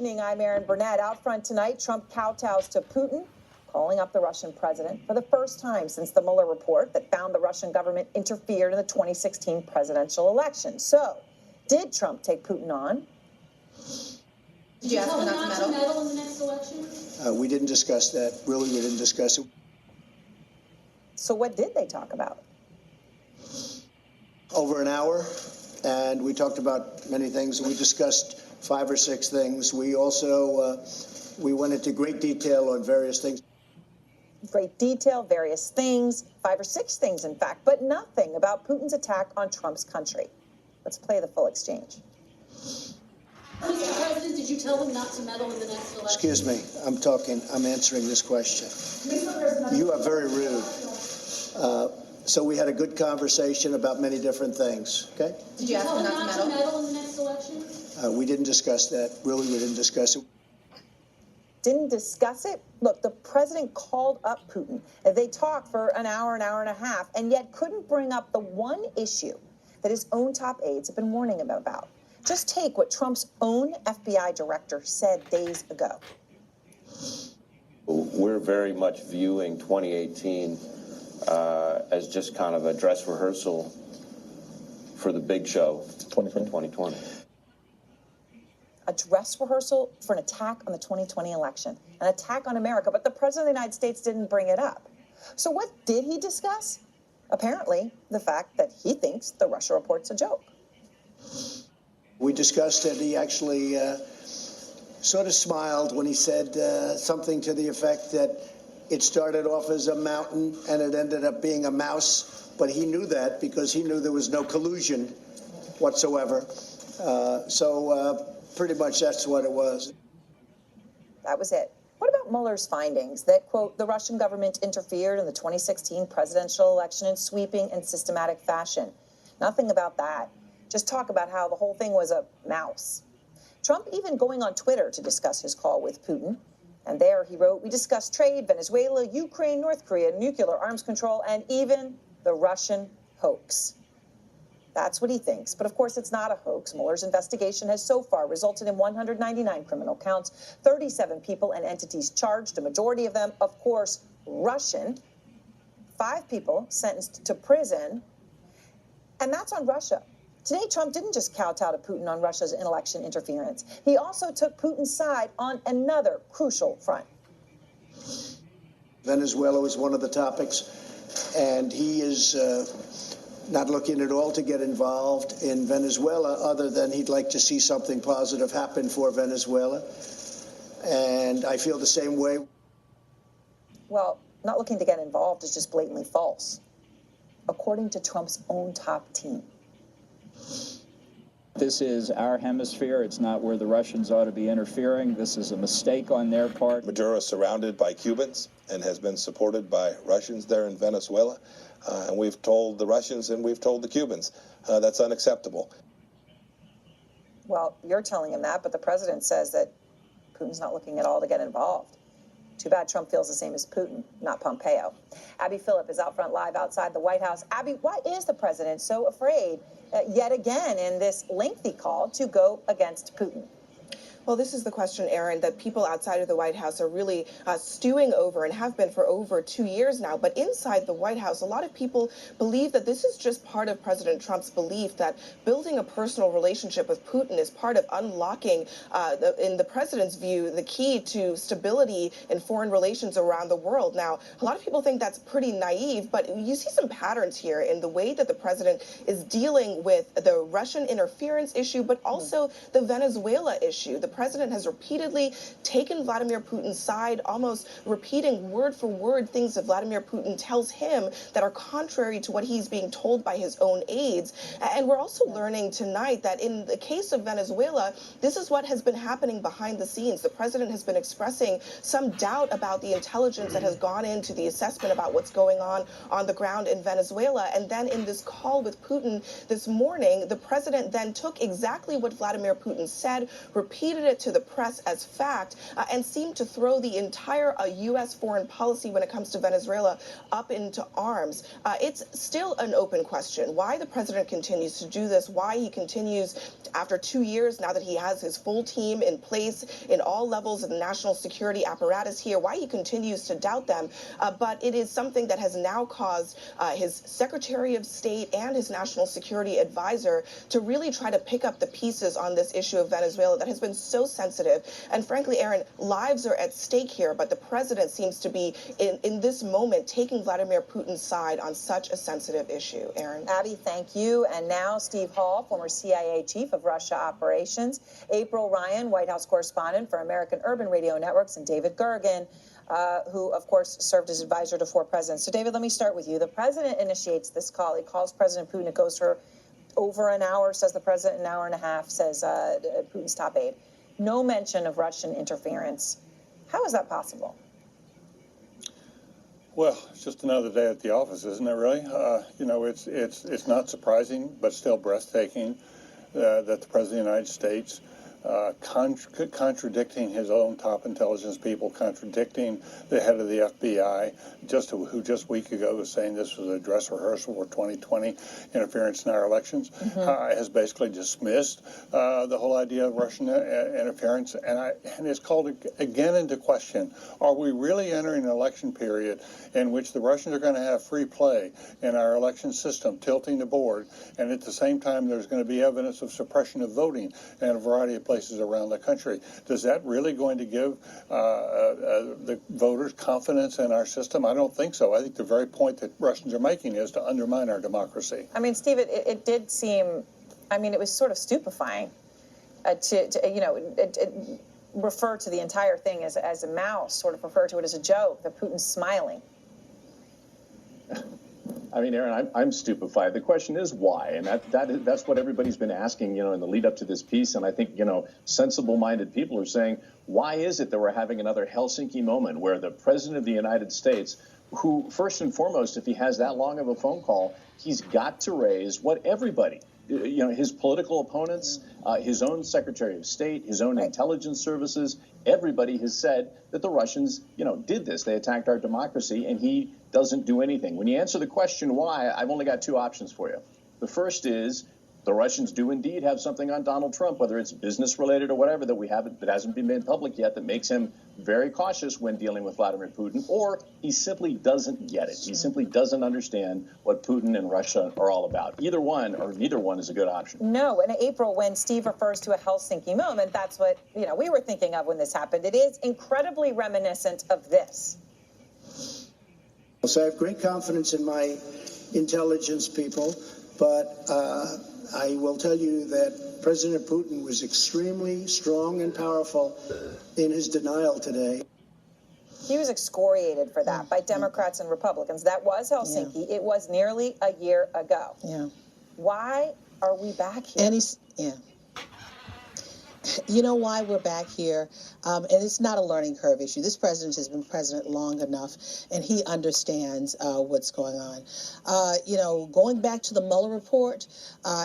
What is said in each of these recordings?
evening. I'm Erin Burnett. Out front tonight, Trump kowtows to Putin, calling up the Russian president for the first time since the Mueller report that found the Russian government interfered in the 2016 presidential election. So, did Trump take Putin on? Did you ask him not to meddle in the next election? We didn't discuss that. Really, we didn't discuss it. So what did they talk about? Over an hour, and we talked about many things. We discussed 5 or 6 things. We also we went into great detail on various things. Great detail, various things, 5 or 6 things, in fact, but nothing about Putin's attack on Trump's country. Let's play the full exchange. Mr. President, did you tell him not to meddle in the next election? Excuse me, I'm answering this question. You are very rude. So we had a good conversation about many different things, okay? Did you ask him not to meddle in the next election? We didn't discuss that. Really, we didn't discuss it. Didn't discuss it? Look, the president called up Putin. They talked for an hour and a half, and yet couldn't bring up the one issue that his own top aides have been warning him about. Just take what Trump's own FBI director said days ago. We're very much viewing 2018 as just kind of a dress rehearsal for the big show in 2020. A dress rehearsal for an attack on the 2020 election, an attack on America, but the president of the United States didn't bring it up. So what did he discuss? Apparently, the fact that he thinks the Russia report's a joke. We discussed it. He actually sort of smiled when he said something to the effect that it started off as a mountain and it ended up being a mouse, but he knew that because he knew there was no collusion whatsoever. So pretty much that's what it was. That was it. What about Mueller's findings that, quote, the Russian government interfered in the 2016 presidential election in sweeping and systematic fashion? Nothing about that. Just talk about how the whole thing was a mouse. Trump even going on Twitter to discuss his call with Putin. And there he wrote, we discussed trade, Venezuela, Ukraine, North Korea, nuclear arms control, and even the Russian hoax. That's what he thinks. But of course, it's not a hoax. Mueller's investigation has so far resulted in 199 criminal counts, 37 people and entities charged, a majority of them, of course, Russian, 5 people sentenced to prison. And that's on Russia. Today, Trump didn't just kowtow to Putin on Russia's election interference. He also took Putin's side on another crucial front. Venezuela was one of the topics, and he is not looking at all to get involved in Venezuela other than he'd like to see something positive happen for Venezuela. And I feel the same way. Well, not looking to get involved is just blatantly false, according to Trump's own top team. This is our hemisphere. It's not where the Russians ought to be interfering. This is a mistake on their part. Maduro is surrounded by Cubans and has been supported by Russians there in Venezuela. And we've told the Russians and we've told the Cubans that's unacceptable. Well, you're telling him that, but the president says that Putin's not looking at all to get involved. Too bad Trump feels the same as Putin, not Pompeo. Abby Phillip is out front live outside the White House. Abby, why is the president so afraid yet again in this lengthy call to go against Putin? Well, this is the question, Erin, that people outside of the White House are really stewing over and have been for over 2 years now. But inside the White House, a lot of people believe that this is just part of President Trump's belief that building a personal relationship with Putin is part of unlocking, in the president's view, the key to stability in foreign relations around the world. Now, a lot of people think that's pretty naive, but you see some patterns here in the way that the president is dealing with the Russian interference issue, but also the Venezuela issue. The president has repeatedly taken Vladimir Putin's side, almost repeating word for word things that Vladimir Putin tells him that are contrary to what he's being told by his own aides. And we're also learning tonight that in the case of Venezuela, this is what has been happening behind the scenes. The president has been expressing some doubt about the intelligence that has gone into the assessment about what's going on the ground in Venezuela. And then in this call with Putin this morning, the president then took exactly what Vladimir Putin said, repeated reported it to the press as fact, and seemed to throw the entire U.S. foreign policy when it comes to Venezuela up into arms. It's still an open question why the president continues to do this, why he continues after 2 years, now that he has his full team in place in all levels of the national security apparatus here, why he continues to doubt them. But it is something that has now caused his Secretary of State and his national security advisor to really try to pick up the pieces on this issue of Venezuela that has been so sensitive. And frankly, Aaron, lives are at stake here, but the president seems to be in this moment taking Vladimir Putin's side on such a sensitive issue. Aaron. Abby, thank you. And now Steve Hall, former CIA chief of Russia operations, April Ryan, White House correspondent for American Urban Radio Networks, and David Gergen, who, of course, served as advisor to 4 presidents. So, David, let me start with you. The president initiates this call. He calls President Putin. It goes for over an hour, says the president, an hour and a half, says Putin's top aide. No mention of Russian interference. How is that possible? Well, it's just another day at the office, isn't it, really? You know, it's not surprising, but still breathtaking that the President of the United States, contradicting his own top intelligence people, contradicting the head of the FBI, who just a week ago was saying this was a dress rehearsal for 2020 interference in our elections, has basically dismissed the whole idea of Russian interference, and it's called again into question. Are we really entering an election period in which the Russians are going to have free play in our election system, tilting the board, and at the same time there's going to be evidence of suppression of voting in a variety of places around the country? Does that really going to give the voters confidence in our system? I don't think so. I think the very point that Russians are making is to undermine our democracy. I mean, Steve, it did seem, I mean, it was sort of stupefying to refer to the entire thing as a mouse, sort of refer to it as a joke, that Putin's smiling. I mean, Aaron, I'm stupefied. The question is why, and that's what everybody's been asking, in the lead up to this piece. And I think, sensible-minded people are saying, why is it that we're having another Helsinki moment where the President of the United States, who, first and foremost, if he has that long of a phone call, he's got to raise what everybody, his political opponents, his own Secretary of State, his own intelligence services, everybody has said that the Russians, did this. They attacked our democracy, and he doesn't do anything. When you answer the question why, I've only got 2 options for you. The first is the Russians do indeed have something on Donald Trump, whether it's business related or whatever that hasn't been made public yet, that makes him very cautious when dealing with Vladimir Putin, or he simply doesn't get it. He simply doesn't understand what Putin and Russia are all about. Either one or neither one is a good option. No, in April, when Steve refers to a Helsinki moment, that's what we were thinking of when this happened. It is incredibly reminiscent of this. So I have great confidence in my intelligence people, but I will tell you that President Putin was extremely strong and powerful in his denial today. He was excoriated for that by Democrats and Republicans. That was Helsinki. Yeah. It was nearly a year ago. Yeah. Why are we back here? And you know why we're back here? And it's not a learning curve issue. This president has been president long enough, and he understands what's going on. Going back to the Mueller report,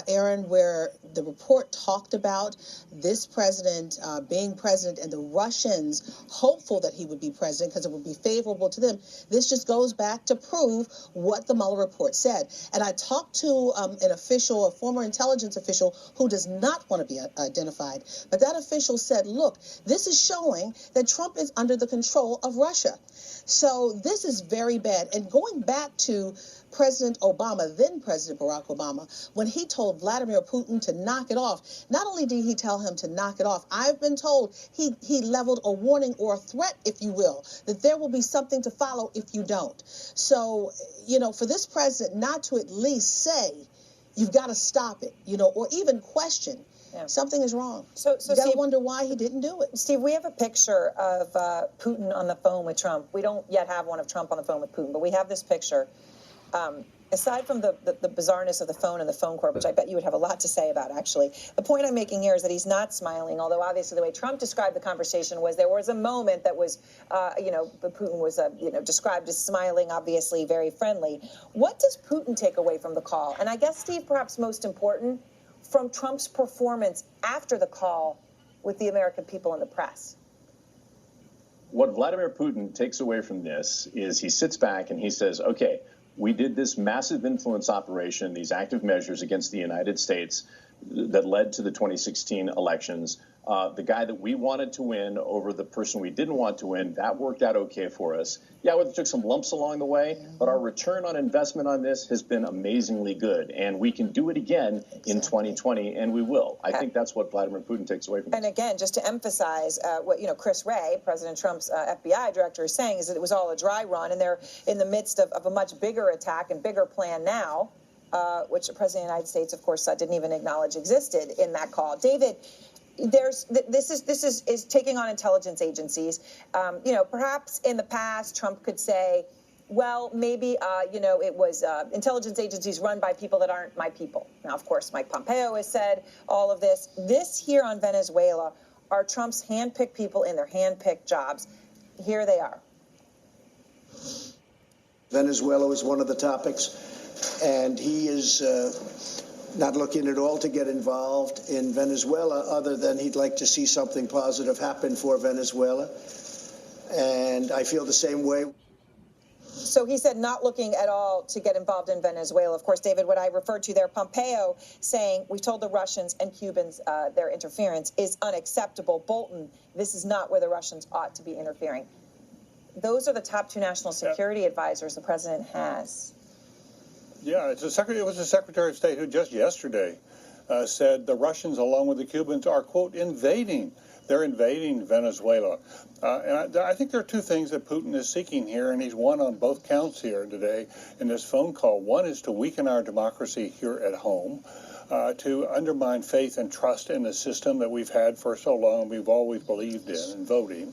Aaron, where the report talked about this president being president and the Russians hopeful that he would be president because it would be favorable to them, this just goes back to prove what the Mueller report said. And I talked to an official, a former intelligence official, who does not want to be identified. But that official said, look, this is showing that Trump is under the control of Russia. So this is very bad. And going back to President Obama, then President Barack Obama, when he told Vladimir Putin to knock it off, not only did he tell him to knock it off, I've been told he leveled a warning or a threat, if you will, that there will be something to follow if you don't. So, for this president not to at least say, you've got to stop it, or even question, something is wrong. So you got to wonder why he didn't do it. Steve, we have a picture of Putin on the phone with Trump. We don't yet have one of Trump on the phone with Putin, but we have this picture. Aside from the bizarreness of the phone and the phone cord, which I bet you would have a lot to say about, actually, the point I'm making here is that he's not smiling, although obviously the way Trump described the conversation was there was a moment that was, Putin was, described as smiling, obviously very friendly. What does Putin take away from the call? And I guess, Steve, perhaps most important, from Trump's performance after the call with the American people and the press? What Vladimir Putin takes away from this is he sits back and he says, okay, we did this massive influence operation, these active measures against the United States that led to the 2016 elections. The guy that we wanted to win over the person we didn't want to win, that worked out okay for us. Yeah, we took some lumps along the way, but our return on investment on this has been amazingly good. And we can do it again in 2020, and we will. I think that's what Vladimir Putin takes away from this. And again, just to emphasize what Chris Wray, President Trump's FBI director, is saying is that it was all a dry run, and they're in the midst of a much bigger attack and bigger plan now, which the President of the United States, of course, didn't even acknowledge existed in that call. David, this is taking on intelligence agencies. Perhaps in the past, Trump could say, well, maybe, it was intelligence agencies run by people that aren't my people. Now, of course, Mike Pompeo has said all of this. This here on Venezuela are Trump's handpicked people in their handpicked jobs. Here they are. Venezuela was one of the topics, and he is not looking at all to get involved in Venezuela, other than he'd like to see something positive happen for Venezuela. And I feel the same way. So he said not looking at all to get involved in Venezuela. Of course, David, what I referred to there, Pompeo saying we told the Russians and Cubans their interference is unacceptable. Bolton, this is not where the Russians ought to be interfering. Those are the top two national security advisors the president has. Yeah, it was the Secretary of State who just yesterday said the Russians, along with the Cubans, are, quote, invading. They're invading Venezuela. And I think there are two things that Putin is seeking here, and he's won on both counts here today in this phone call. One is to weaken our democracy here at home, to undermine faith and trust in the system that we've had for so long, we've always believed in and voting.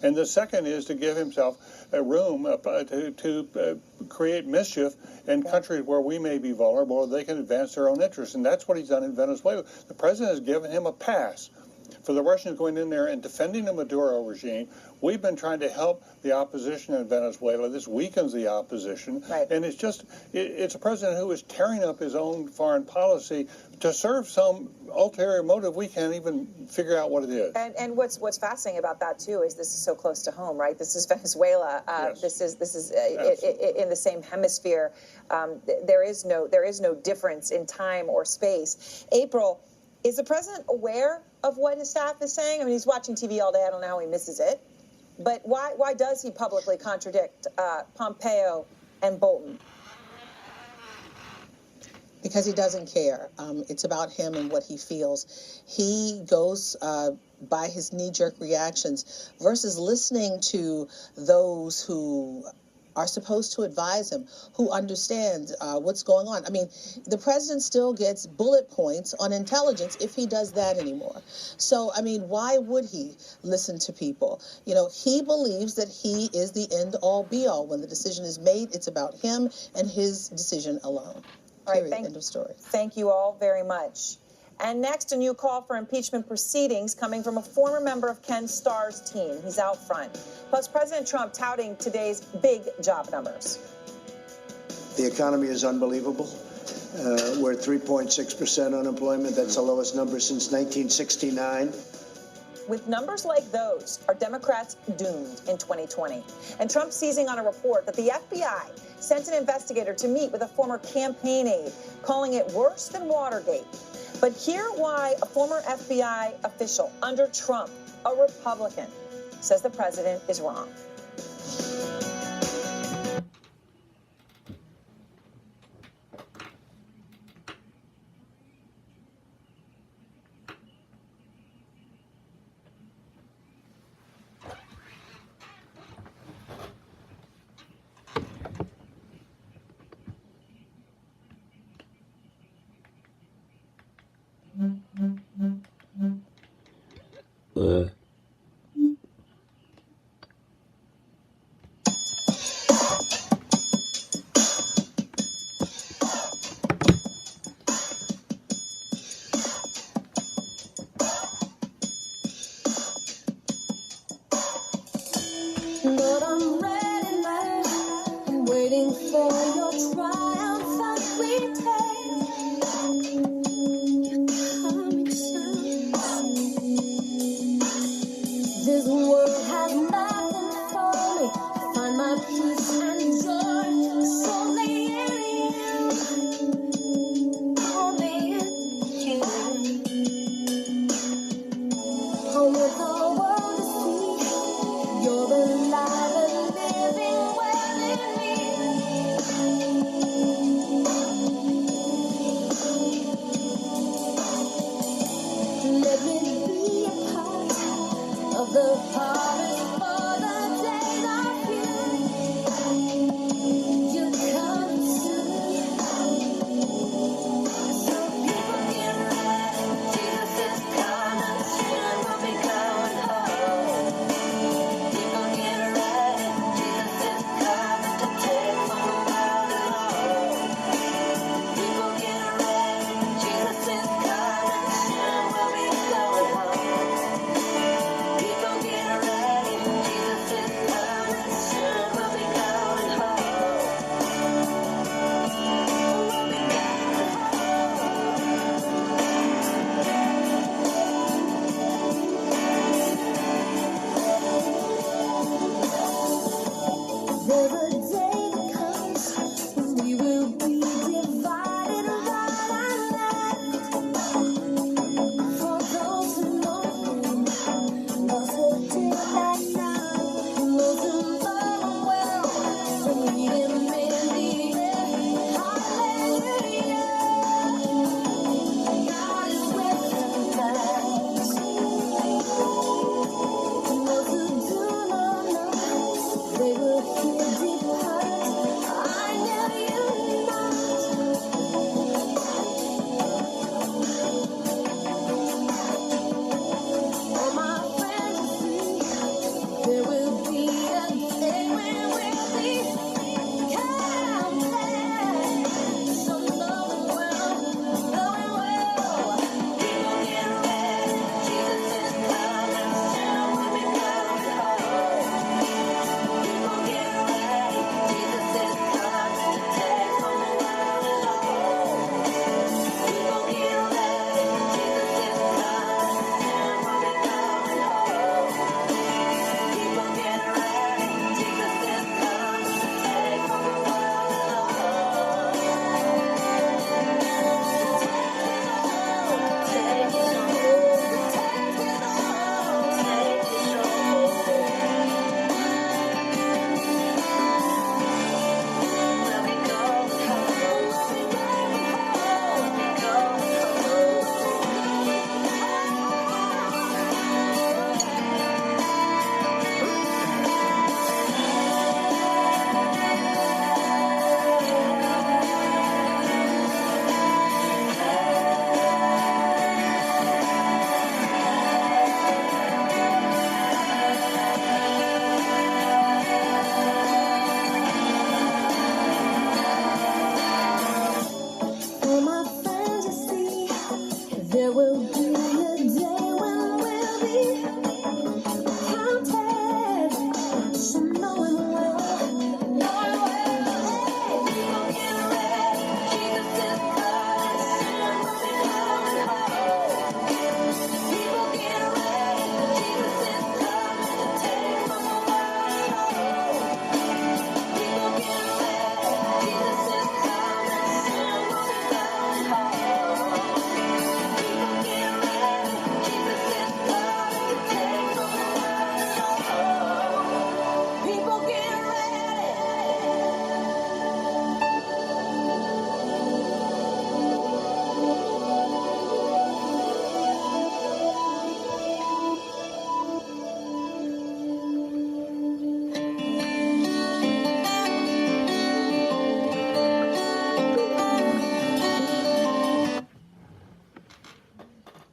And the second is to give himself a room to create mischief in countries where we may be vulnerable, or they can advance their own interests. And that's what he's done in Venezuela. The president has given him a pass for the Russians going in there and defending the Maduro regime. We've been trying to help the opposition in Venezuela. This weakens the opposition. Right. And it's a president who is tearing up his own foreign policy to serve some ulterior motive. We can't even figure out what it is. And what's fascinating about that too is this is so close to home, right? This is Venezuela. Yes. This is in the same hemisphere. There is no difference in time or space. April, is the president aware of what his staff is saying? I mean, he's watching TV all day. I don't know how he misses it. But why does he publicly contradict Pompeo and Bolton? Because he doesn't care. It's about him and what he feels. He goes by his knee-jerk reactions versus listening to those who are supposed to advise him, who understand what's going on. I mean, the president still gets bullet points on intelligence if he does that anymore. So, I mean, why would he listen to people? He believes that he is the end-all, be-all. When the decision is made, it's about him and his decision alone. Period. End of story. Thank you all very much. And next, a new call for impeachment proceedings coming from a former member of Ken Starr's team. He's out front. Plus, President Trump touting today's big job numbers. The economy is unbelievable. We're at 3.6% unemployment. That's the lowest number since 1969. With numbers like those, are Democrats doomed in 2020? And Trump seizing on a report that the FBI sent an investigator to meet with a former campaign aide, calling it worse than Watergate. But hear why a former FBI official under Trump, a Republican, says the president is wrong. But I'm ready now, I'm waiting for your triumphant return. You're coming soon.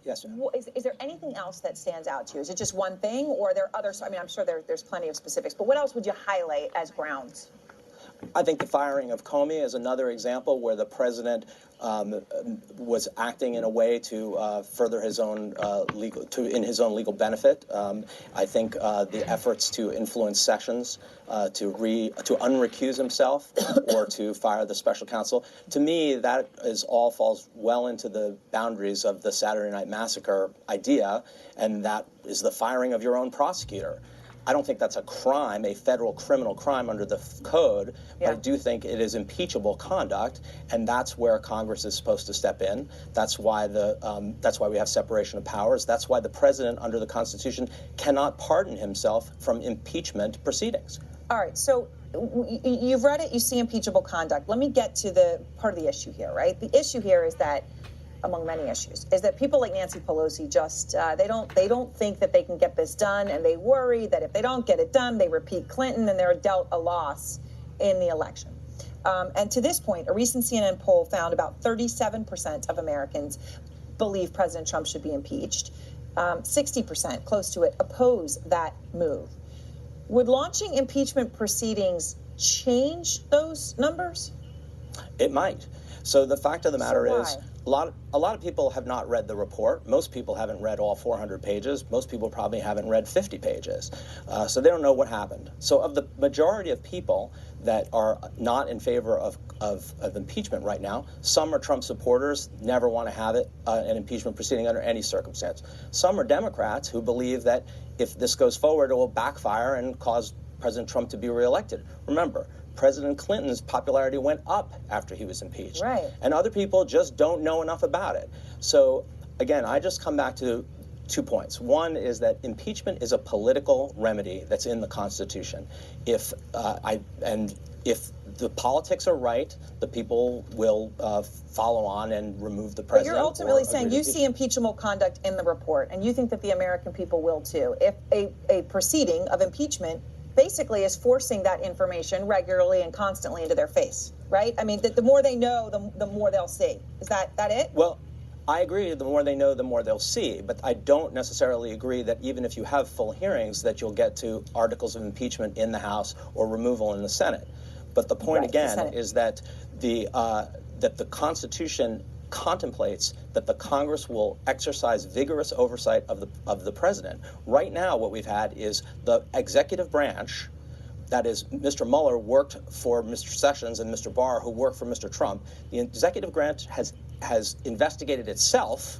Yes, ma'am. Is there anything else that stands out to you? Is it just one thing, or are there others? I mean, I'm sure there's plenty of specifics, but what else would you highlight as grounds? I think the firing of Comey is another example where the president was acting in a way to further his own in his own legal benefit. I think the efforts to influence Sessions to unrecuse himself or to fire the special counsel, to me, that all falls well into the boundaries of the Saturday Night Massacre idea, and that is the firing of your own prosecutor. I don't think that's a crime, a federal criminal crime under the code, but I do think it is impeachable conduct, and that's where Congress is supposed to step in. That's why that's why we have separation of powers. That's why the president, under the Constitution, cannot pardon himself from impeachment proceedings. All right, so you've read it, you see impeachable conduct. Let me get to the part of the issue here, right? The issue here is that among many issues, is that people like Nancy Pelosi just they don't think that they can get this done, and they worry that if they don't get it done, they repeat Clinton and they're dealt a loss in the election. And to this point, a recent CNN poll found about 37% of Americans believe President Trump should be impeached. 60%, close to it, oppose that move. Would launching impeachment proceedings change those numbers? It might. So the fact of the matter So is, a lot of people have not read the report. Most people haven't read all 400 pages. Most people probably haven't read 50 pages. So they don't know what happened. So of the majority of people that are not in favor of impeachment right now, some are Trump supporters, never want to have an impeachment proceeding under any circumstance. Some are Democrats who believe that if this goes forward, it will backfire and cause President Trump to be reelected. Remember, President Clinton's popularity went up after he was impeached. Right. And other people just don't know enough about it. So, again, I just come back to 2 points. One is that impeachment is a political remedy that's in the Constitution. If the politics are right, the people will follow on and remove the president. But you're ultimately saying you see impeachable conduct in the report, and you think that the American people will too. If a proceeding of impeachment basically is forcing that information regularly and constantly into their face, right? I mean, the more they know, the more they'll see. Is that it? Well, I agree. The more they know, the more they'll see. But I don't necessarily agree that even if you have full hearings, that you'll get to articles of impeachment in the House or removal in the Senate. But the point again is that the Constitution contemplates that the Congress will exercise vigorous oversight of the president. Right now, what we've had is the executive branch, that is, Mr. Mueller worked for Mr. Sessions and Mr. Barr, who worked for Mr. Trump. The executive branch has investigated itself,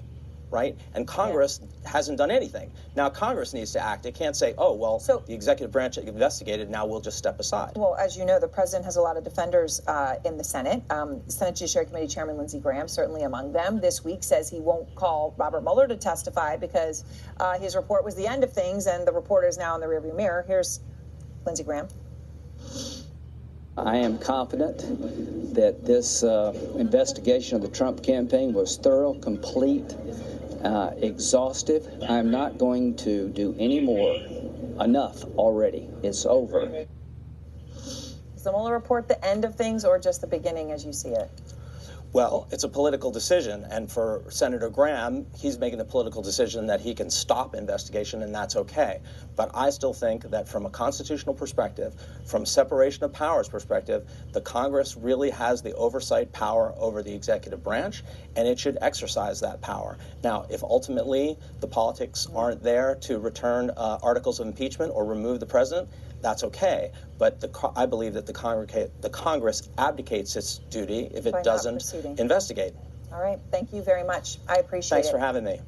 right? And Congress hasn't done anything. Now Congress needs to act. It can't say, oh, well, the executive branch investigated, now we'll just step aside. Well, as you know, the president has a lot of defenders in the Senate. Senate Judiciary Committee Chairman Lindsey Graham, certainly among them, this week says he won't call Robert Mueller to testify because his report was the end of things and the report is now in the rearview mirror. Here's Lindsey Graham. I am confident that this investigation of the Trump campaign was thorough, complete, exhaustive. I'm not going to do any more. Enough already. It's over. Is the Mueller report the end of things or just the beginning as you see it? Well, it's a political decision, and for Senator Graham, he's making the political decision that he can stop investigation, and that's okay. But I still think that from a constitutional perspective, from separation of powers perspective, the Congress really has the oversight power over the executive branch, and it should exercise that power. Now, if ultimately the politics aren't there to return articles of impeachment or remove the president, that's okay. But I believe that the Congress abdicates its duty if it doesn't investigate. All right. Thank you very much. I appreciate it. Thanks for having me.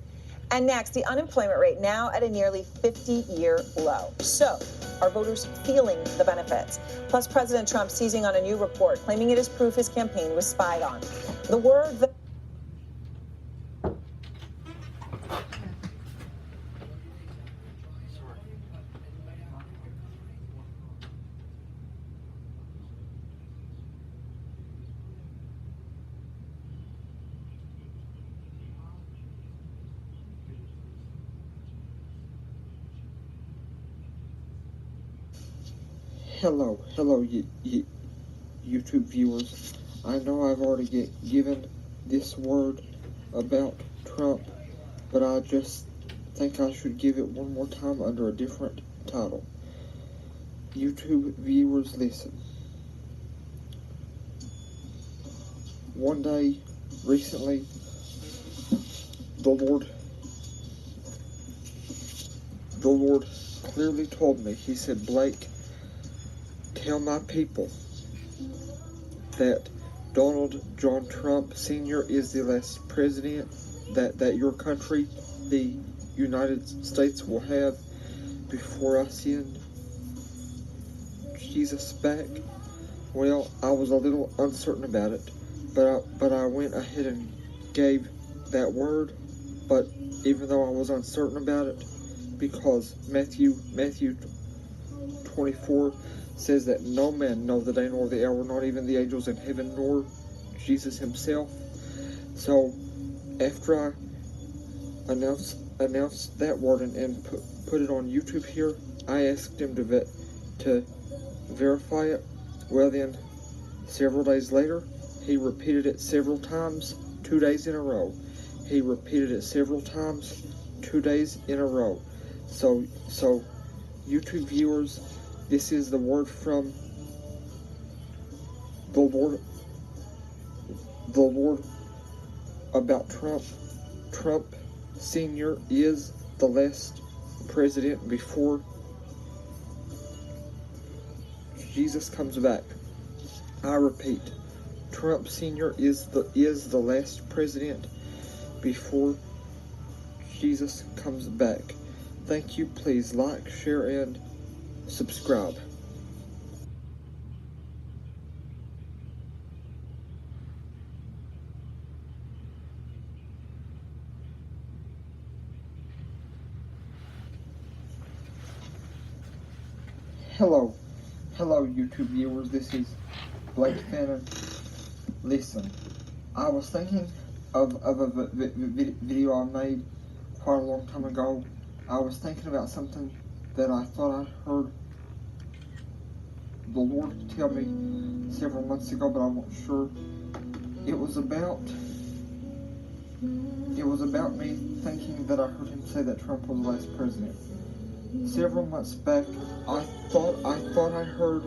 And next, the unemployment rate now at a nearly 50-year low. So, are voters feeling the benefits? Plus, President Trump seizing on a new report, claiming it is proof his campaign was spied on. The word that Hello, YouTube viewers. I know I've already given this word about Trump, but I just think I should give it one more time under a different title. YouTube viewers, listen. One day, recently, the Lord clearly told me, he said, Blake, tell my people that Donald John Trump Sr. is the last president that your country, the United States, will have before I send Jesus back. Well, I was a little uncertain about it, but I went ahead and gave that word. But even though I was uncertain about it, because Matthew 24 says that no man knows the day nor the hour, not even the angels in heaven, nor Jesus himself. So after I announced that word and put it on YouTube here, I asked him to verify it. Well then, several days later, he repeated it several times, 2 days in a row. He repeated it several times, 2 days in a row. So YouTube viewers, this is the word from the Lord about Trump. Trump Sr. is the last president before Jesus comes back. I repeat, Trump Sr. is the last president before Jesus comes back. Thank you. Please like, share, and subscribe. Hello YouTube viewers, this is Blake Fannin. Listen, I was thinking of a video I made quite a long time ago. I was thinking about something that I thought I heard the Lord tell me several months ago, but I wasn't sure. It was about me thinking that I heard him say that Trump was the last president. Several months back, I thought I heard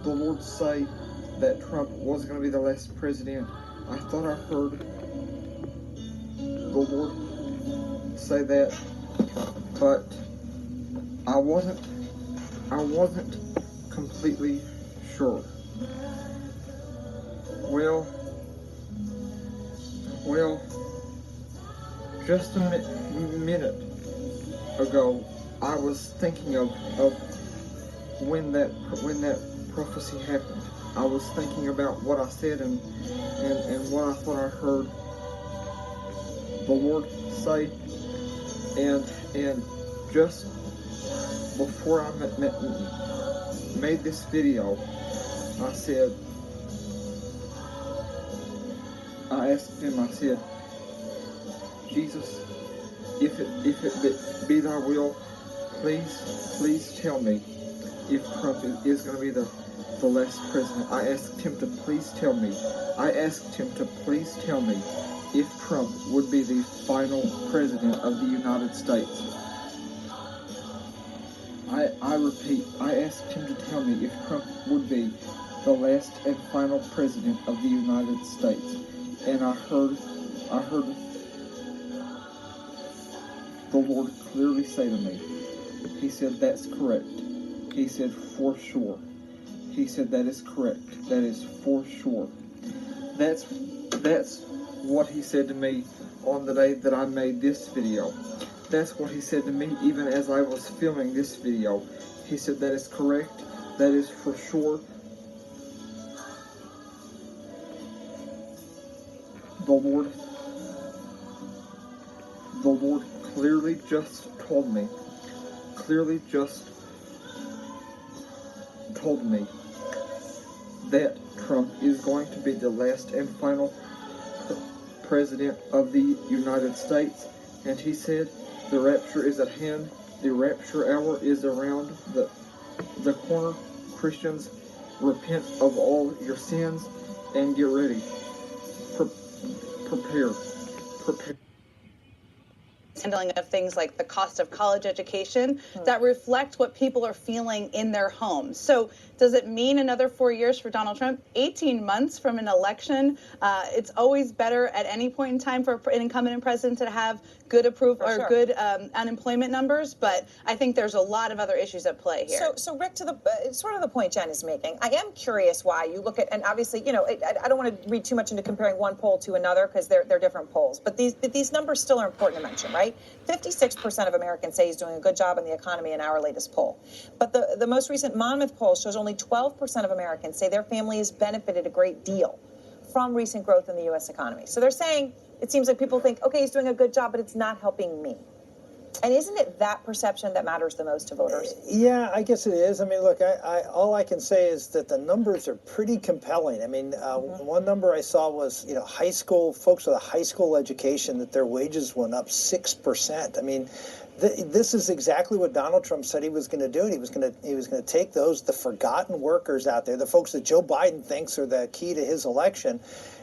the Lord say that Trump was going to be the last president. I thought I heard the Lord say that, but I wasn't completely sure. Well, just a minute ago, I was thinking of when that prophecy happened. I was thinking about what I said and what I thought I heard the Lord say, and just before I made this video, I asked him, I said, Jesus, if it be thy will, please tell me if Trump is going to be the last president. I asked him to please tell me. I asked him to please tell me if Trump would be the final president of the United States. I repeat, I asked him to tell me if Trump would be the last and final president of the United States. And I heard the Lord clearly say to me, he said, that's correct. He said, for sure. He said, that is correct. That is for sure. That's what he said to me on the day that I made this video. That's what he said to me even as I was filming this video. He said, that is correct. That is for sure. The Lord clearly just told me that Trump is going to be the last and final president of the United States. And he said, the rapture is at hand. The rapture hour is around the corner. Christians, repent of all your sins and get ready. Prepare. Handling of things like the cost of college education that reflect what people are feeling in their homes. So does it mean another 4 years for Donald Trump? 18 months from an election. It's always better at any point in time for an incumbent president to have good good unemployment numbers, but I think there's a lot of other issues at play here. So Rick, to the sort of the point Jen is making, I am curious why you look at, and obviously, you know, I don't want to read too much into comparing one poll to another because they're different polls, but these numbers still are important to mention, right? 56% of Americans say he's doing a good job in the economy in our latest poll. But the most recent Monmouth poll shows only 12% of Americans say their family has benefited a great deal from recent growth in the U.S. economy. So they're saying, it seems like people think, okay, he's doing a good job, but it's not helping me. And isn't it that perception that matters the most to voters? Yeah, I guess it is. I mean, look, all I can say is that the numbers are pretty compelling. I mean, one number I saw was, high school folks with a high school education, that their wages went up 6%. I mean, this is exactly what Donald Trump said he was going to do. He was going to take the forgotten workers out there, the folks that Joe Biden thinks are the key to his election.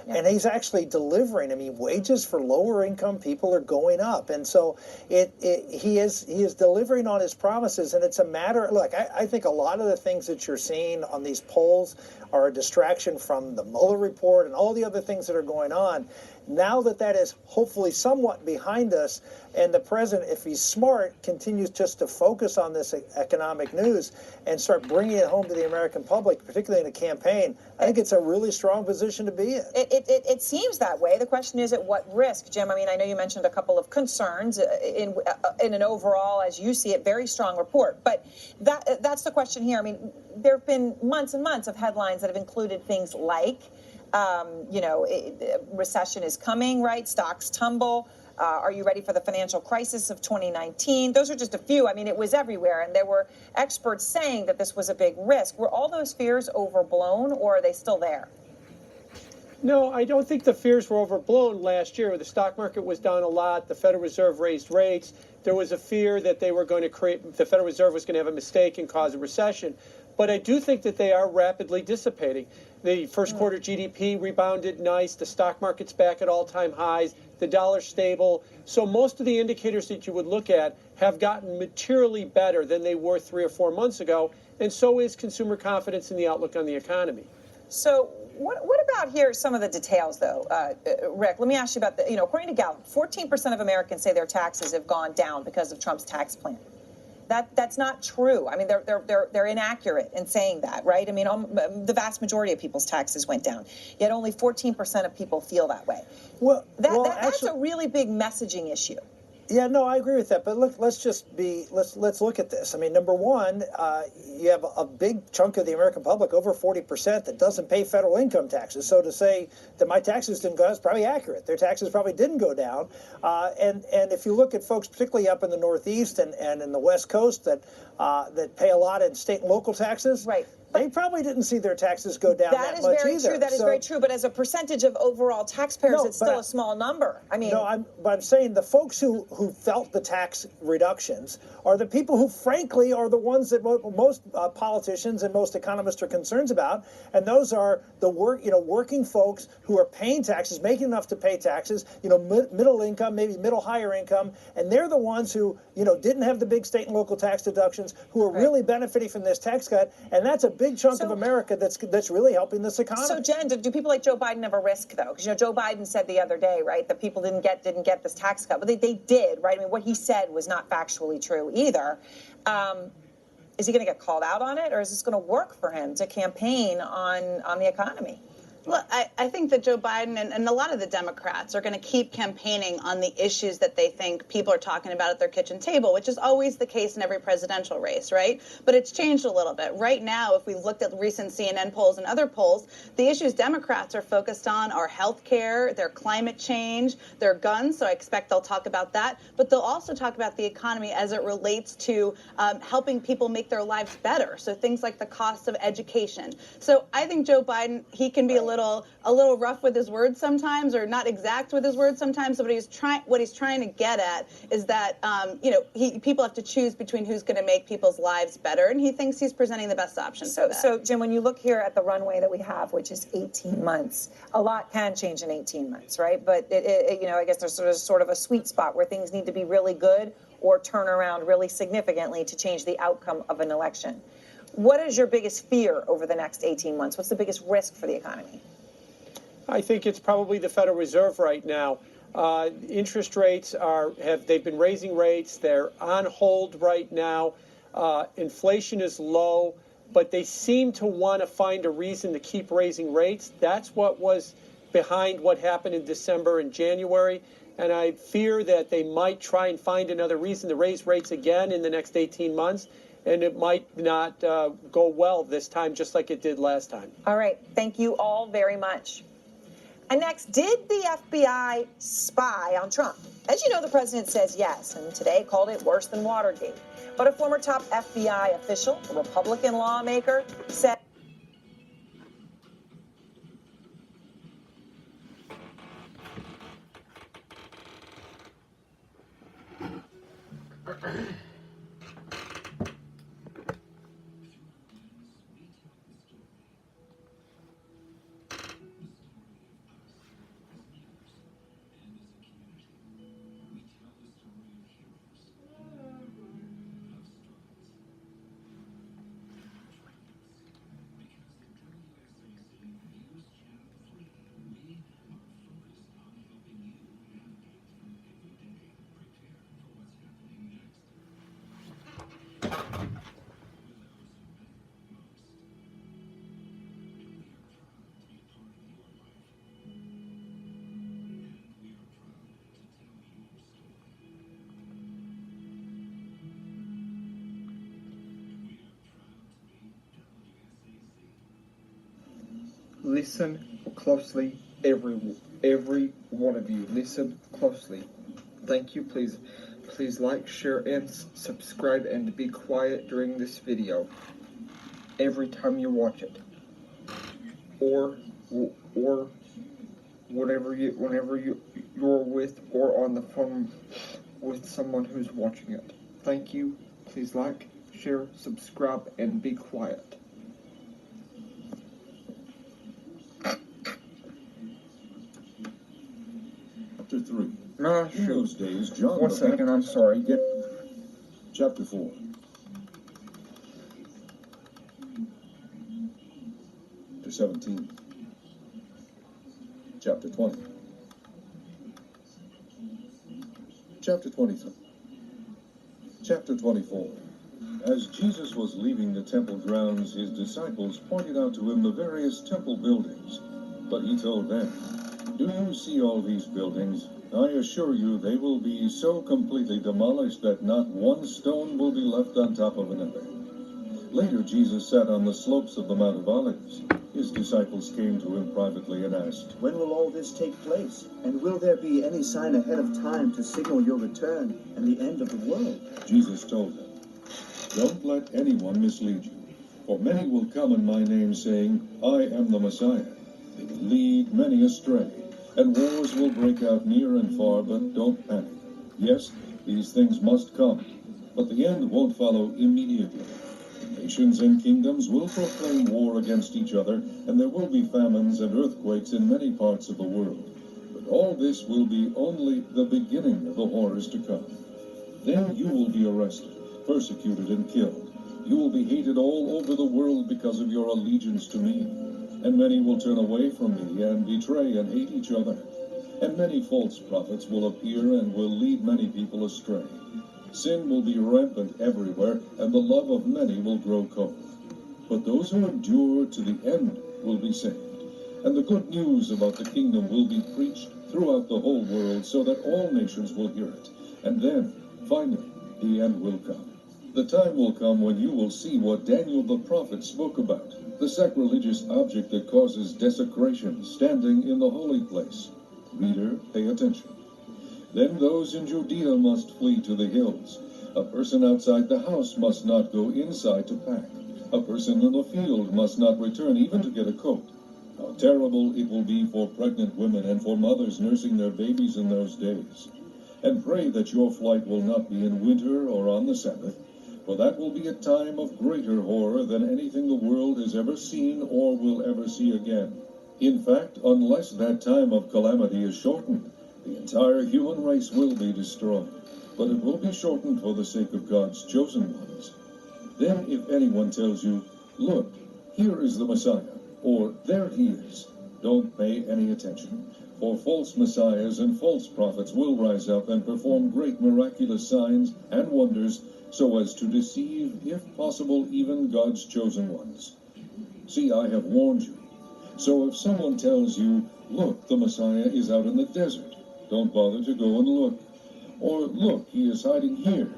And he's actually delivering. I mean, wages for lower income people are going up, and so he is delivering on his promises. And it's a matter. Look, I think a lot of the things that you're seeing on these polls are a distraction from the Mueller report and all the other things that are going on. Now that is hopefully somewhat behind us, and the president, if he's smart, continues just to focus on this economic news and start bringing it home to the American public, particularly in a campaign, I think it's a really strong position to be in. It seems that way. The question is, at what risk, Jim? I mean, I know you mentioned a couple of concerns in an overall, as you see it, very strong report. But that's the question here. I mean, there have been months and months of headlines that have included things like, recession is coming, right? Stocks tumble. Are you ready for the financial crisis of 2019? Those are just a few. I mean, it was everywhere. And there were experts saying that this was a big risk. Were all those fears overblown, or are they still there? No, I don't think the fears were overblown last year. The stock market was down a lot. The Federal Reserve raised rates. There was a fear that they were going to the Federal Reserve was going to have a mistake and cause a recession. But I do think that they are rapidly dissipating. The first quarter GDP rebounded nice. The stock market's back at all-time highs. The dollar's stable. So most of the indicators that you would look at have gotten materially better than they were 3 or 4 months ago. And so is consumer confidence in the outlook on the economy. So what about here some of the details, though, Rick? Let me ask you about according to Gallup, 14% of Americans say their taxes have gone down because of Trump's tax plan. That's not true. I mean, they're inaccurate in saying that, right? I mean, the vast majority of people's taxes went down, yet only 14% of people feel that way. That's a really big messaging issue. Yeah, no, I agree with that. But look, let's look at this. I mean, number one, you have a big chunk of the American public, over 40%, that doesn't pay federal income taxes. So to say that my taxes didn't go down is probably accurate. Their taxes probably didn't go down. And if you look at folks, particularly up in the Northeast and in the West Coast, that pay a lot in state and local taxes, right? They probably didn't see their taxes go down that much either. That is very true. That is very true. But as a percentage of overall taxpayers, it's still a small number. I mean, I'm saying the folks who felt the tax reductions are the people who, frankly, are the ones that most politicians and most economists are concerned about, and those are the working folks who are paying taxes, making enough to pay taxes, middle income, maybe middle higher income, and they're the ones who didn't have the big state and local tax deductions, who are really benefiting from this tax cut, and that's a big chunk of America that's really helping this economy. So, Jen, do people like Joe Biden have a risk, though? Because Joe Biden said the other day, right, that people didn't get this tax cut, but they did, right? I mean, what he said was not factually true either. Is he going to get called out on it, or is this going to work for him to campaign on the economy? Well, I think that Joe Biden and a lot of the Democrats are going to keep campaigning on the issues that they think people are talking about at their kitchen table, which is always the case in every presidential race, right? But it's changed a little bit. Right now, if we looked at recent CNN polls and other polls, the issues Democrats are focused on are health care, their climate change, their guns, so I expect they'll talk about that. But they'll also talk about the economy as it relates to helping people make their lives better, so things like the cost of education. So I think Joe Biden, he can be a little rough with his words sometimes, or not exact with his words sometimes. So what he's trying to get at is that people have to choose between who's going to make people's lives better, and he thinks he's presenting the best option for that. So, Jim, when you look here at the runway that we have, which is 18 months, a lot can change in 18 months, right? But I guess there's sort of a sweet spot where things need to be really good or turn around really significantly to change the outcome of an election. What is your biggest fear over the next 18 months? What's the biggest risk for the economy? I think it's probably the Federal Reserve right now. Interest rates they've been raising rates. They're on hold right now. Inflation is low, but they seem to want to find a reason to keep raising rates. That's what was behind what happened in December and January. And I fear that they might try and find another reason to raise rates again in the next 18 months. And it might not go well this time, just like it did last time. All right. Thank you all very much. And next, did the FBI spy on Trump? As you know, the president says yes, and today called it worse than Watergate. But a former top FBI official, a Republican lawmaker, said Listen closely, every one of you. Listen closely. Thank you. Please like, share, and subscribe, and be quiet during this video every time you watch it, or whenever you're with or on the phone with someone who's watching it. Thank you. Please like, share, subscribe, and be quiet. Chapter 3. No, In those days, John One the second, I'm Baptist- sorry. Chapter 4. Chapter 17. Chapter 20. Chapter 23. Chapter 24. As Jesus was leaving the temple grounds, his disciples pointed out to him the various temple buildings. But he told them, "Do you see all these buildings? I assure you they will be so completely demolished that not one stone will be left on top of another." Later, Jesus sat on the slopes of the Mount of Olives. His disciples came to him privately and asked, When will all this take place? And will there be any sign ahead of time to signal your return and the end of the world? Jesus told them, "Don't let anyone mislead you, for many will come in my name saying, 'I am the Messiah.' They will lead many astray, and wars will break out near and far, but don't panic. Yes, these things must come, but the end won't follow immediately. Nations and kingdoms will proclaim war against each other, and there will be famines and earthquakes in many parts of the world. But all this will be only the beginning of the horrors to come. Then you will be arrested, persecuted, and killed. You will be hated all over the world because of your allegiance to me. And many will turn away from me and betray and hate each other. And many false prophets will appear and will lead many people astray. Sin will be rampant everywhere, and the love of many will grow cold. But those who endure to the end will be saved. And the good news about the kingdom will be preached throughout the whole world so that all nations will hear it. And then, finally, the end will come. The time will come when you will see what Daniel the prophet spoke about, the sacrilegious object that causes desecration standing in the holy place. Reader, pay attention. Then those in Judea must flee to the hills. A person outside the house must not go inside to pack. A person in the field must not return even to get a coat. How terrible it will be for pregnant women and for mothers nursing their babies in those days. And pray that your flight will not be in winter or on the Sabbath, for that will be a time of greater horror than anything the world has ever seen or will ever see again. In fact, unless that time of calamity is shortened, the entire human race will be destroyed, but it will be shortened for the sake of God's chosen ones. Then if anyone tells you, 'Look, here is the Messiah,' or 'There he is,' don't pay any attention, for false messiahs and false prophets will rise up and perform great miraculous signs and wonders so as to deceive, if possible, even God's chosen ones. See, I have warned you. So if someone tells you, 'Look, the Messiah is out in the desert,' don't bother to go and look. Or, 'Look, he is hiding here,'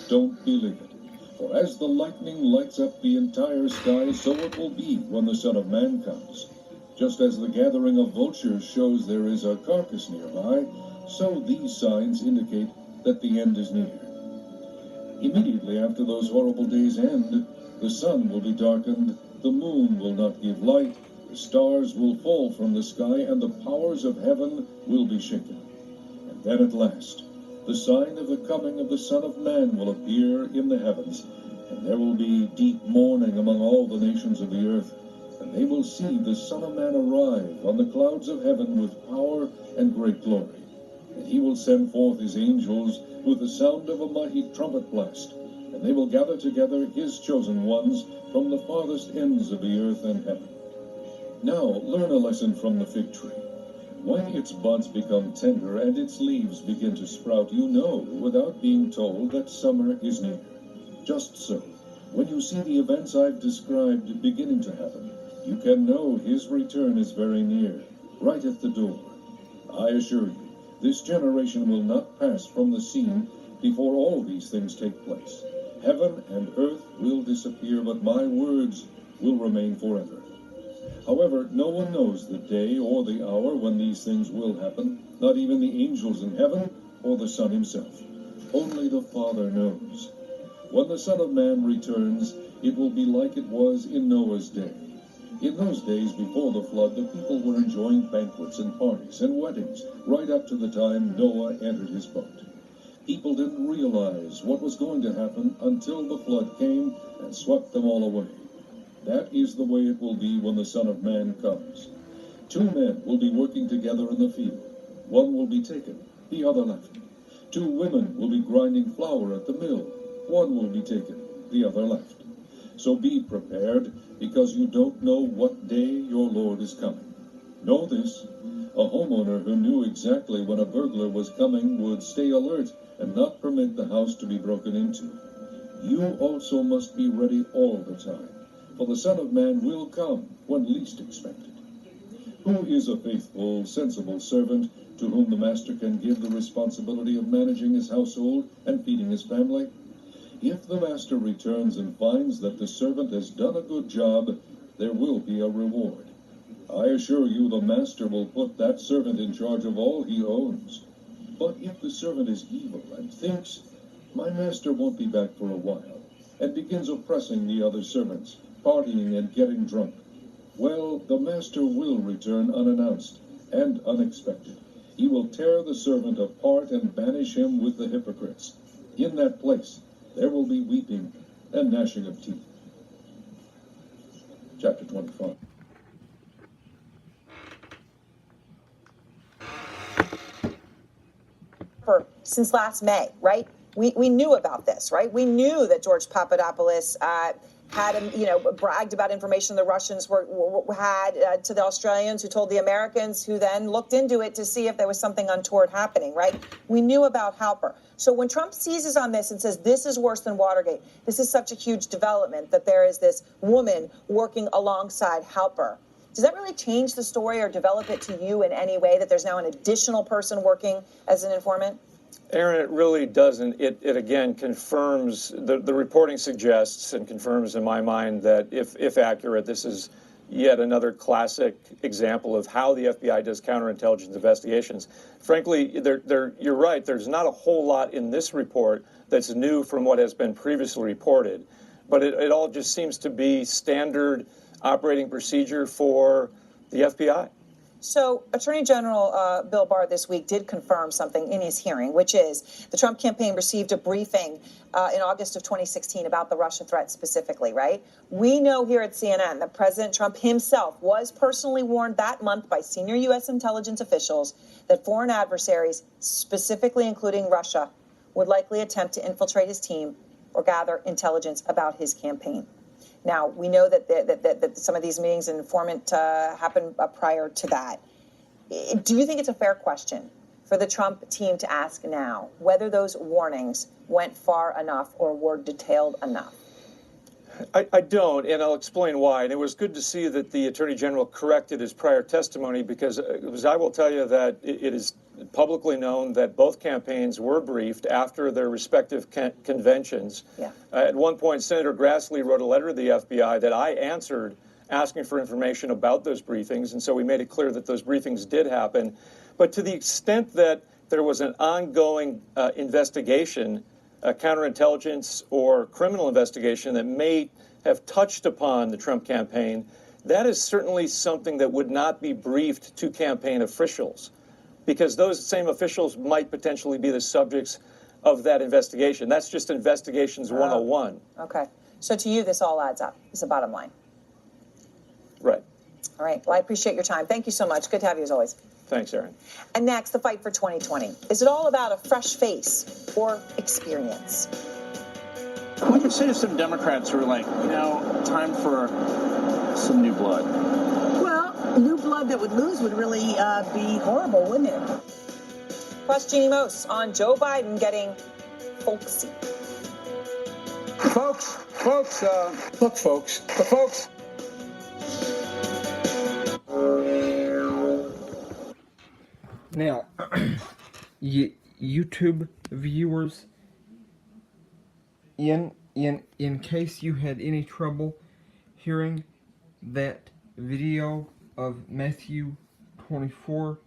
don't believe it. For as the lightning lights up the entire sky, so it will be when the Son of Man comes. Just as the gathering of vultures shows there is a carcass nearby, so these signs indicate that the end is near. Immediately after those horrible days end, the sun will be darkened, the moon will not give light, the stars will fall from the sky, and the powers of heaven will be shaken. And then at last, the sign of the coming of the Son of Man will appear in the heavens, and there will be deep mourning among all the nations of the earth, and they will see the Son of Man arrive on the clouds of heaven with power and great glory. And he will send forth his angels with the sound of a mighty trumpet blast, and they will gather together his chosen ones from the farthest ends of the earth and heaven. Now learn a lesson from the fig tree. When its buds become tender and its leaves begin to sprout, you know, without being told, that summer is near. Just so, when you see the events I've described beginning to happen, you can know his return is very near, right at the door. I assure you, this generation will not pass from the scene before all these things take place. Heaven and earth will disappear, but my words will remain forever. However, no one knows the day or the hour when these things will happen, not even the angels in heaven or the Son himself. Only the Father knows. When the Son of Man returns, it will be like it was in Noah's day. In those days before the flood, the people were enjoying banquets and parties and weddings right up to the time Noah entered his boat. People didn't realize what was going to happen until the flood came and swept them all away. That is the way it will be when the Son of Man comes. Two men will be working together in the field. One will be taken, the other left. Two women will be grinding flour at the mill. One will be taken, the other left. So be prepared, because you don't know what day your Lord is coming. Know this, a homeowner who knew exactly when a burglar was coming would stay alert and not permit the house to be broken into. You also must be ready all the time, for the Son of Man will come when least expected. Who is a faithful, sensible servant to whom the master can give the responsibility of managing his household and feeding his family? If the master returns and finds that the servant has done a good job, there will be a reward. I assure you the master will put that servant in charge of all he owns. But if the servant is evil and thinks, my master won't be back for a while, and begins oppressing the other servants, partying and getting drunk, well, the master will return unannounced and unexpected. He will tear the servant apart and banish him with the hypocrites. In that place, there will be weeping and gnashing of teeth. Chapter 25. Since last May, right? We knew about this, right? We knew that George Papadopoulos had, bragged about information the Russians had to the Australians, who told the Americans, who then looked into it to see if there was something untoward happening, right? We knew about Halper. So when Trump seizes on this and says, this is worse than Watergate, this is such a huge development that there is this woman working alongside Halper, does that really change the story or develop it to you in any way, that there's now an additional person working as an informant? Aaron, it really doesn't. It again confirms, the reporting suggests and confirms in my mind that if accurate, this is yet another classic example of how the FBI does counterintelligence investigations. Frankly, you're right, there's not a whole lot in this report that's new from what has been previously reported, but it all just seems to be standard operating procedure for the FBI. So Attorney General Bill Barr this week did confirm something in his hearing, which is the Trump campaign received a briefing in August of 2016 about the Russia threat specifically, right? We know here at CNN that President Trump himself was personally warned that month by senior U.S. intelligence officials that foreign adversaries, specifically including Russia, would likely attempt to infiltrate his team or gather intelligence about his campaign. Now, we know that some of these meetings and informant happened prior to that. Do you think it's a fair question for the Trump team to ask now whether those warnings went far enough or were detailed enough? I don't, and I'll explain why. And it was good to see that the Attorney General corrected his prior testimony, because I will tell you that it is publicly known that both campaigns were briefed after their respective conventions. Yeah. At one point, Senator Grassley wrote a letter to the FBI that I answered asking for information about those briefings, and so we made it clear that those briefings did happen. But to the extent that there was an ongoing investigation, counterintelligence or criminal investigation that may have touched upon the Trump campaign, that is certainly something that would not be briefed to campaign officials, because those same officials might potentially be the subjects of that investigation. That's just investigations 101. Okay. So to you, this all adds up. It's the bottom line. Right. All right. Well, I appreciate your time. Thank you so much. Good to have you as always. Thanks, Aaron. And next, the fight for 2020. Is it all about a fresh face or experience? What do you say to some Democrats who are like, time for some new blood? Well, new blood that would lose would really be horrible, wouldn't it? Plus, Jeannie Mose on Joe Biden getting folksy. Folks, now, YouTube viewers, in case you had any trouble hearing that video of Matthew 24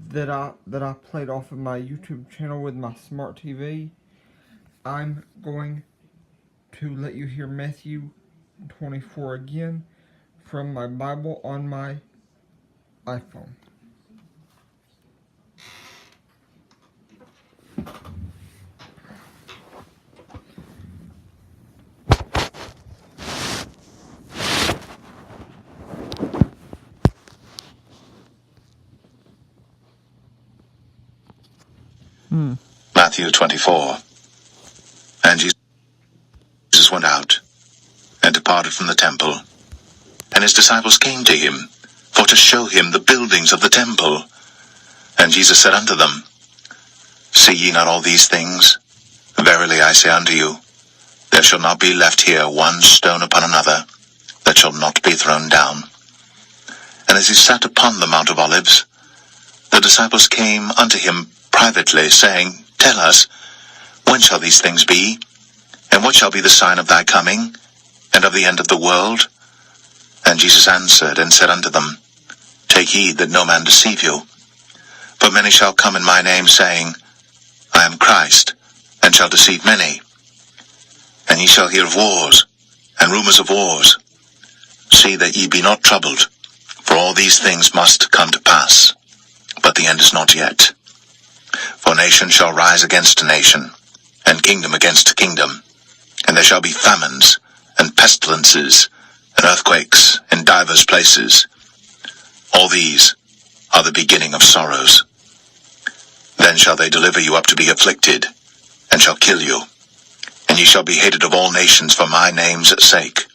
that I played off of my YouTube channel with my smart TV, I'm going to let you hear Matthew 24 again from my Bible on my iPhone. Matthew 24. And Jesus went out and departed from the temple, and his disciples came to him for to show him the buildings of the temple. And Jesus said unto them, See ye not all these things? Verily I say unto you, there shall not be left here one stone upon another that shall not be thrown down. And as he sat upon the Mount of Olives, the disciples came unto him privately, saying, Tell us, when shall these things be? And what shall be the sign of thy coming, and of the end of the world? And Jesus answered and said unto them, Take heed that no man deceive you. For many shall come in my name, saying, I am Christ, and shall deceive many. And ye shall hear of wars, and rumors of wars. See that ye be not troubled, for all these things must come to pass, but the end is not yet. For nation shall rise against nation, and kingdom against kingdom, and there shall be famines, and pestilences, and earthquakes in divers places. All these are the beginning of sorrows. Then shall they deliver you up to be afflicted, and shall kill you, and ye shall be hated of all nations for my name's sake.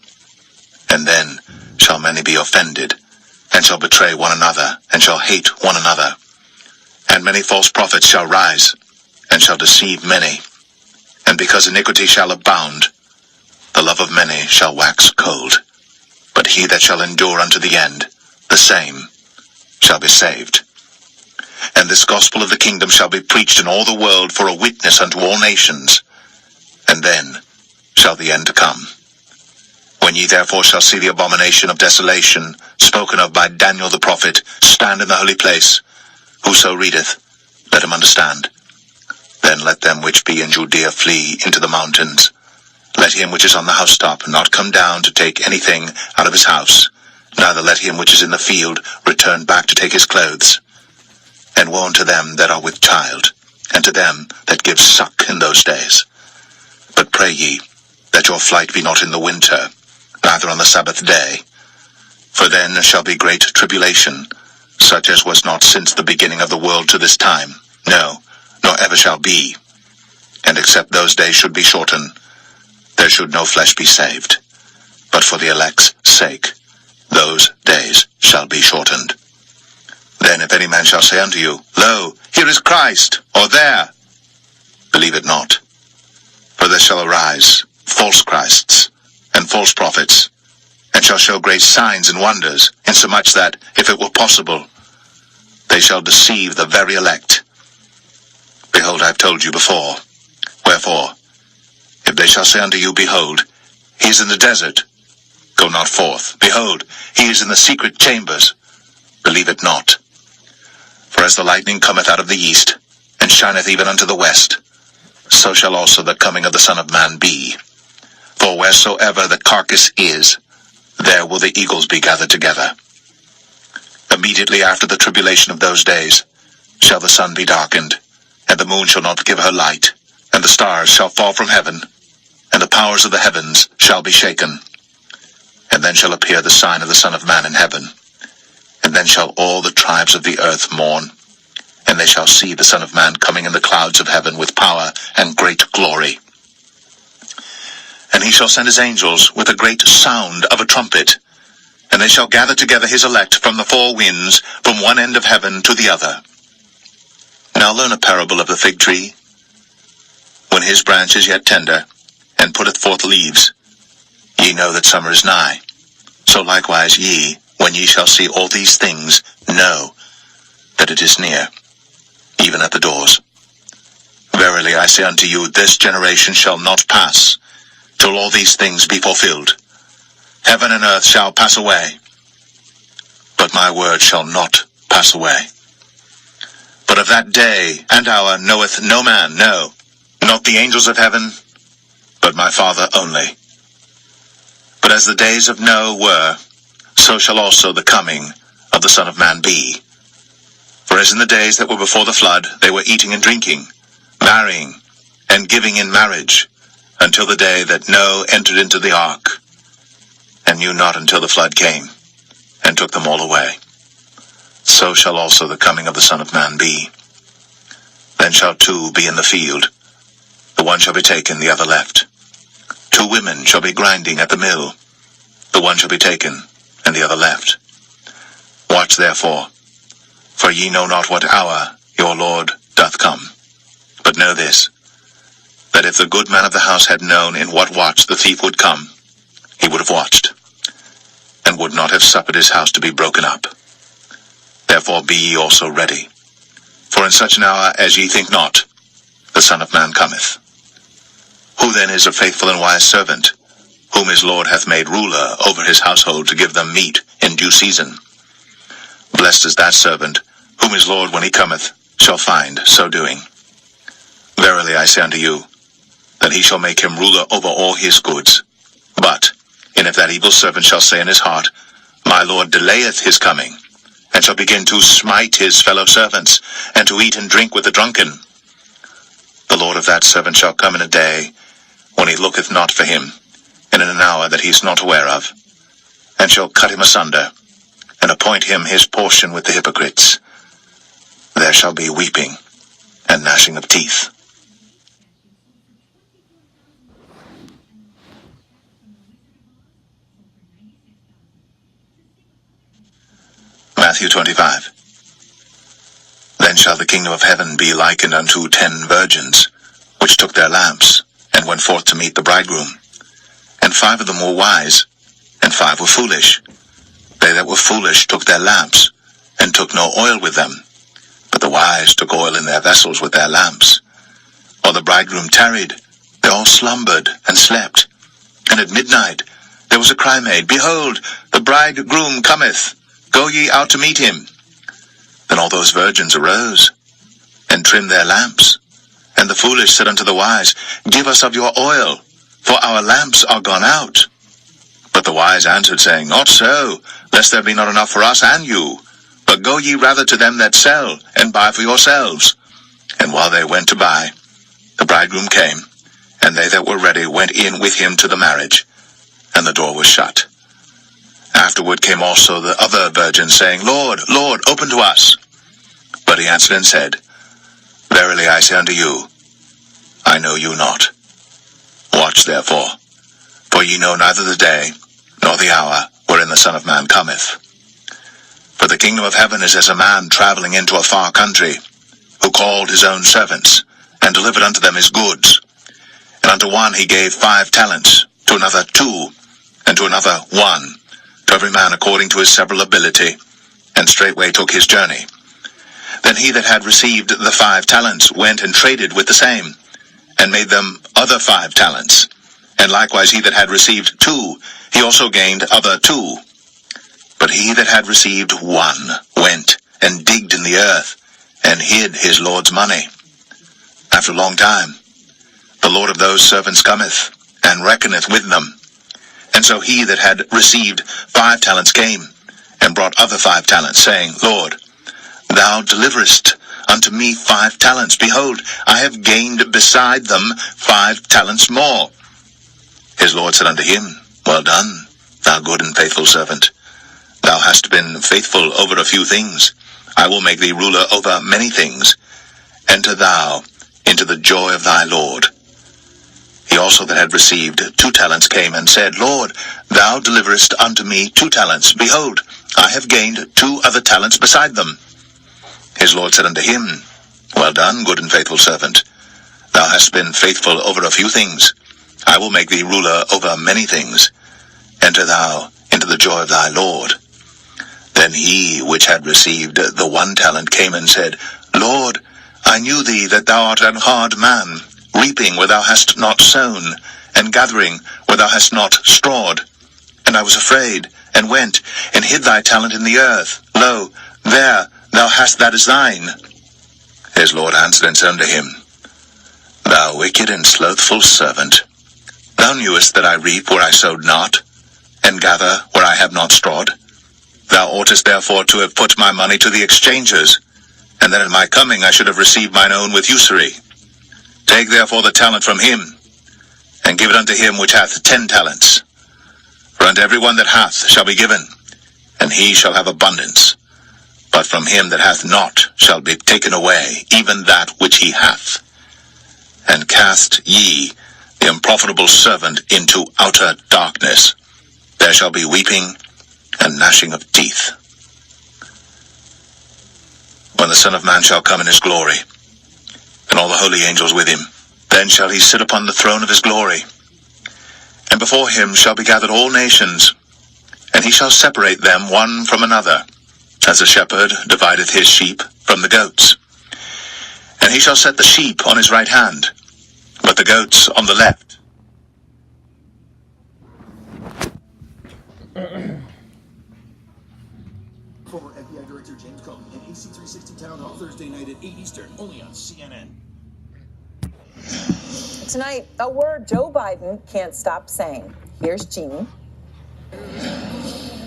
And then shall many be offended, and shall betray one another, and shall hate one another. And many false prophets shall rise, and shall deceive many. And because iniquity shall abound, the love of many shall wax cold. But he that shall endure unto the end, the same shall be saved. And this gospel of the kingdom shall be preached in all the world for a witness unto all nations. And then shall the end come. When ye therefore shall see the abomination of desolation, spoken of by Daniel the prophet, stand in the holy place, whoso readeth, let him understand. Then let them which be in Judea flee into the mountains. Let him which is on the housetop not come down to take anything out of his house, neither let him which is in the field return back to take his clothes. And woe unto them that are with child, and to them that give suck in those days. But pray ye, that your flight be not in the winter, neither on the Sabbath day. For then shall be great tribulation, such as was not since the beginning of the world to this time, no, nor ever shall be. And except those days should be shortened, there should no flesh be saved. But for the elect's sake, those days shall be shortened. Then if any man shall say unto you, Lo, here is Christ, or there, believe it not. For there shall arise false Christs, and false prophets, and shall show great signs and wonders, insomuch that, if it were possible, they shall deceive the very elect. Behold, I have told you before. Wherefore, if they shall say unto you, Behold, he is in the desert, go not forth. Behold, he is in the secret chambers. Believe it not. For as the lightning cometh out of the east, and shineth even unto the west, so shall also the coming of the Son of Man be. For wheresoever the carcass is, there will the eagles be gathered together. Immediately after the tribulation of those days shall the sun be darkened, and the moon shall not give her light, and the stars shall fall from heaven, and the powers of the heavens shall be shaken. And then shall appear the sign of the Son of Man in heaven. And then shall all the tribes of the earth mourn, and they shall see the Son of Man coming in the clouds of heaven with power and great glory. And he shall send his angels with a great sound of a trumpet, and they shall gather together his elect from the four winds, from one end of heaven to the other. Now learn a parable of the fig tree. When his branch is yet tender, and putteth forth leaves, ye know that summer is nigh. So likewise ye, when ye shall see all these things, know that it is near, even at the doors. Verily I say unto you, this generation shall not pass, till all these things be fulfilled. Heaven and earth shall pass away, but my word shall not pass away. But of that day and hour knoweth no man, no, not the angels of heaven, but my Father only. But as the days of Noah were, so shall also the coming of the Son of Man be. For as in the days that were before the flood, they were eating and drinking, marrying, and giving in marriage, until the day that Noah entered into the ark, and knew not until the flood came, and took them all away. So shall also the coming of the Son of Man be. Then shall two be in the field, the one shall be taken, the other left. Two women shall be grinding at the mill, the one shall be taken, and the other left. Watch therefore, for ye know not what hour your Lord doth come. But know this, that if the good man of the house had known in what watch the thief would come, he would have watched, and would not have suffered his house to be broken up. Therefore be ye also ready, for in such an hour as ye think not, the Son of Man cometh. Who then is a faithful and wise servant, whom his Lord hath made ruler over his household to give them meat in due season? Blessed is that servant, whom his Lord, when he cometh, shall find so doing. Verily I say unto you, that he shall make him ruler over all his goods. But, and if that evil servant shall say in his heart, My Lord delayeth his coming, and shall begin to smite his fellow servants, and to eat and drink with the drunken, the Lord of that servant shall come in a day when he looketh not for him, and in an hour that he is not aware of, and shall cut him asunder, and appoint him his portion with the hypocrites. There shall be weeping and gnashing of teeth. Matthew 25. Then shall the kingdom of heaven be likened unto 10 virgins, which took their lamps, and went forth to meet the bridegroom. And 5 of them were wise, and 5 were foolish. They that were foolish took their lamps, and took no oil with them. But the wise took oil in their vessels with their lamps. While the bridegroom tarried, they all slumbered and slept. And at midnight there was a cry made, Behold, the bridegroom cometh, go ye out to meet him. Then all those virgins arose, and trimmed their lamps. And the foolish said unto the wise, Give us of your oil, for our lamps are gone out. But the wise answered, saying, Not so, lest there be not enough for us and you. But go ye rather to them that sell, and buy for yourselves. And while they went to buy, the bridegroom came, and they that were ready went in with him to the marriage, and the door was shut. Afterward came also the other virgins, saying, Lord, Lord, open to us. But he answered and said, Verily I say unto you, I know you not. Watch therefore, for ye know neither the day, nor the hour, wherein the Son of Man cometh. For the kingdom of heaven is as a man traveling into a far country, who called his own servants, and delivered unto them his goods. And unto one he gave 5 talents, to another 2, and to another 1, to every man according to his several ability, and straightway took his journey. Then he that had received the 5 talents went and traded with the same, and made them other 5 talents. And likewise he that had received 2, he also gained other 2. But he that had received 1 went and digged in the earth, and hid his Lord's money. After a long time, the Lord of those servants cometh, and reckoneth with them. And so he that had received 5 talents came, and brought other 5 talents, saying, Lord, thou deliverest unto me 5 talents. Behold, I have gained beside them 5 talents more. His Lord said unto him, Well done, thou good and faithful servant. Thou hast been faithful over a few things. I will make thee ruler over many things. Enter thou into the joy of thy Lord. He also that had received 2 talents came and said, Lord, thou deliverest unto me 2 talents. Behold, I have gained 2 other talents beside them. His Lord said unto him, Well done, good and faithful servant. Thou hast been faithful over a few things. I will make thee ruler over many things. Enter thou into the joy of thy Lord. Then he which had received the 1 talent came and said, Lord, I knew thee that thou art an hard man, reaping where thou hast not sown, and gathering where thou hast not strawed. And I was afraid, and went, and hid thy talent in the earth. Lo, there thou hast that is thine. His Lord answered and said unto him, Thou wicked and slothful servant, thou knewest that I reap where I sowed not, and gather where I have not strawed. Thou oughtest therefore to have put my money to the exchangers, and then at my coming I should have received mine own with usury. Take therefore the talent from him, and give it unto him which hath 10 talents. For unto every one that hath shall be given, and he shall have abundance. But from him that hath not shall be taken away even that which he hath. And cast ye the unprofitable servant into outer darkness. There shall be weeping and gnashing of teeth. When the Son of Man shall come in his glory, and all the holy angels with him, then shall he sit upon the throne of his glory. And before him shall be gathered all nations, and he shall separate them one from another, as a shepherd divideth his sheep from the goats. And he shall set the sheep on his right hand, but the goats on the left. Former FBI Director James Comey and AC360 Town Hall Thursday night at 8 Eastern, only on CNN. Tonight, a word Joe Biden can't stop saying. Here's Jeannie.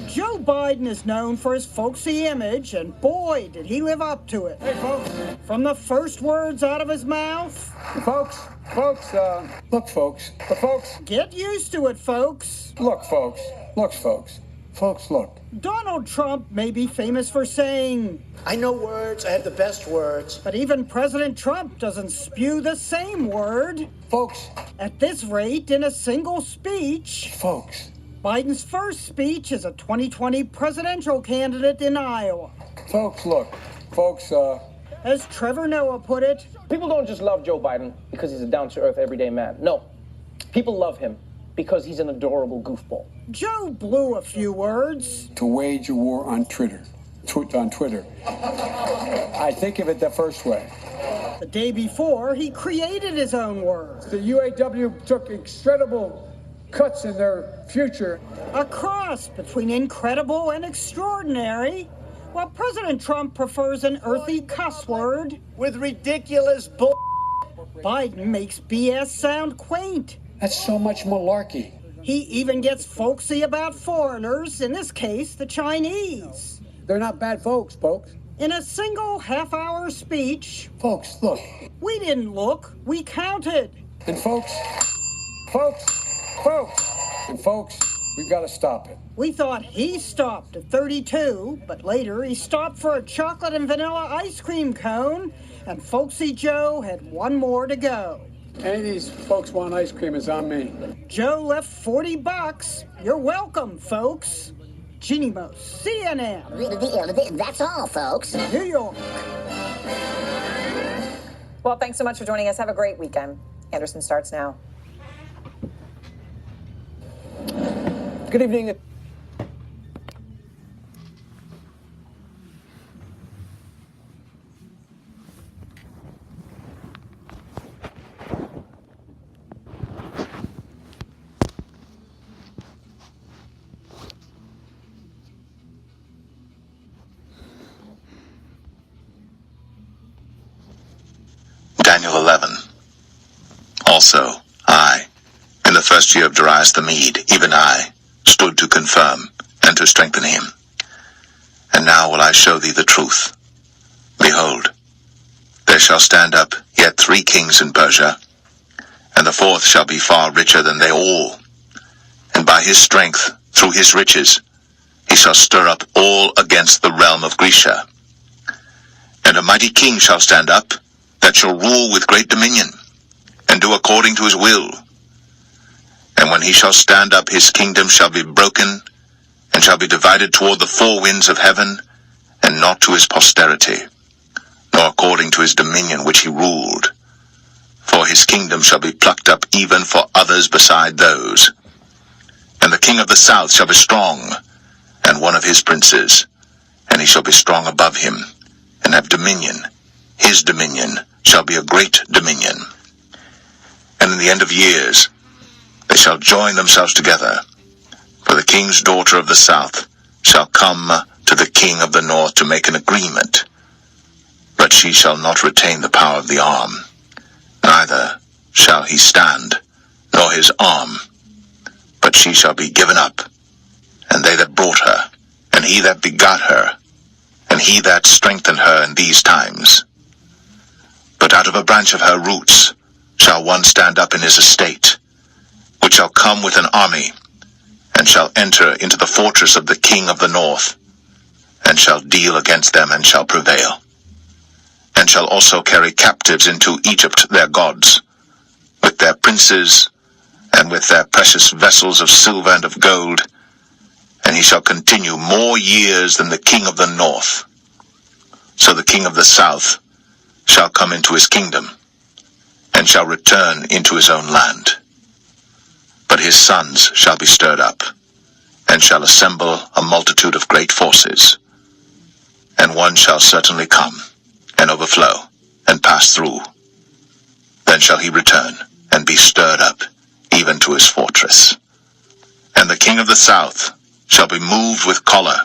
Joe Biden is known for his folksy image, and boy, did he live up to it. Hey, folks. From the first words out of his mouth. Look, folks. Get used to it, folks. Look, folks. Folks, look. Donald Trump may be famous for saying, I know words, I have the best words. But even President Trump doesn't spew the same word. Folks. At this rate, in a single speech. Folks. Biden's first speech as a 2020 presidential candidate in Iowa. Folks, look. Folks, As Trevor Noah put it, people don't just love Joe Biden because he's a down-to-earth, everyday man. No. People love him because he's an adorable goofball. Joe blew a few words. To wage a war on Twitter. I think of it the first way. The day before, he created his own word. The UAW took incredible cuts in their future. A cross between incredible and extraordinary. While President Trump prefers an earthy cuss word. With ridiculous bull. Biden makes BS sound quaint. That's so much malarkey. He even gets folksy about foreigners, in this case, the Chinese. They're not bad folks. In a single half-hour speech... Folks, look. We didn't look, we counted. And folks, we've got to stop it. We thought he stopped at 32, but later he stopped for a chocolate and vanilla ice cream cone, and Folksy Joe had one more to go. Any of these folks want ice cream is on me. Joe left $40. You're welcome, folks. Jeannie Most, CNN. That's all, folks. New York. Well, thanks so much for joining us. Have a great weekend. Anderson starts now. Good evening. Also, I, in the first year of Darius the Mede, even I, stood to confirm and to strengthen him. And now will I show thee the truth. Behold, there shall stand up yet 3 kings in Persia, and the 4th shall be far richer than they all. And by his strength, through his riches, he shall stir up all against the realm of Grecia. And a mighty king shall stand up, that shall rule with great dominion, and do according to his will. And when he shall stand up, his kingdom shall be broken, and shall be divided toward the 4 winds of heaven, and not to his posterity, nor according to his dominion which he ruled. For his kingdom shall be plucked up even for others beside those. And the king of the south shall be strong, and one of his princes, and he shall be strong above him, and have dominion. His dominion shall be a great dominion. And in the end of years they shall join themselves together, for the king's daughter of the south shall come to the king of the north to make an agreement. But she shall not retain the power of the arm, neither shall he stand, nor his arm, but she shall be given up, and they that brought her, and he that begot her, and he that strengthened her in these times. But out of a branch of her roots shall one stand up in his estate, which shall come with an army, and shall enter into the fortress of the king of the north, and shall deal against them, and shall prevail, and shall also carry captives into Egypt their gods, with their princes, and with their precious vessels of silver and of gold, and he shall continue more years than the king of the north. So the king of the south shall come into his kingdom, and shall return into his own land. But his sons shall be stirred up, and shall assemble a multitude of great forces. And one shall certainly come, and overflow, and pass through. Then shall he return, and be stirred up, even to his fortress. And the king of the south shall be moved with choler,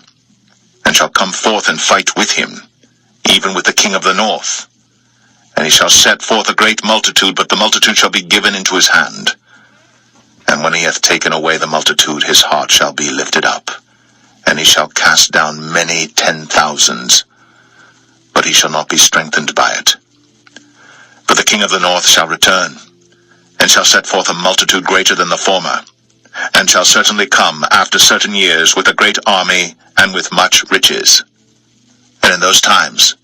and shall come forth and fight with him, even with the king of the north. And he shall set forth a great multitude, but the multitude shall be given into his hand. And when he hath taken away the multitude, his heart shall be lifted up, and he shall cast down many 10,000s, but he shall not be strengthened by it. For the king of the north shall return, and shall set forth a multitude greater than the former, and shall certainly come after certain years with a great army and with much riches. And in those times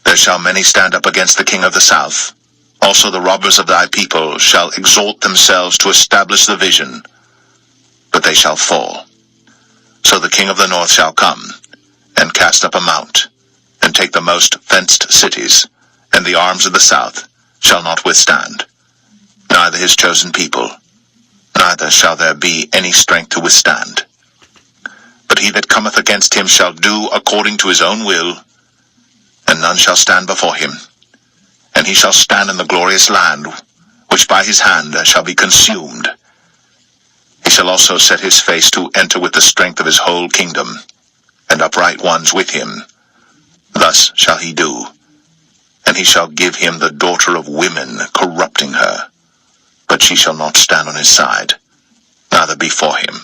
there shall many stand up against the king of the south. Also the robbers of thy people shall exalt themselves to establish the vision, but they shall fall. So the king of the north shall come, and cast up a mount, and take the most fenced cities, and the arms of the south shall not withstand, neither his chosen people, neither shall there be any strength to withstand. But he that cometh against him shall do according to his own will, and none shall stand before him. And he shall stand in the glorious land, which by his hand shall be consumed. He shall also set his face to enter with the strength of his whole kingdom, and upright ones with him. Thus shall he do. And he shall give him the daughter of women, corrupting her. But she shall not stand on his side, neither before him.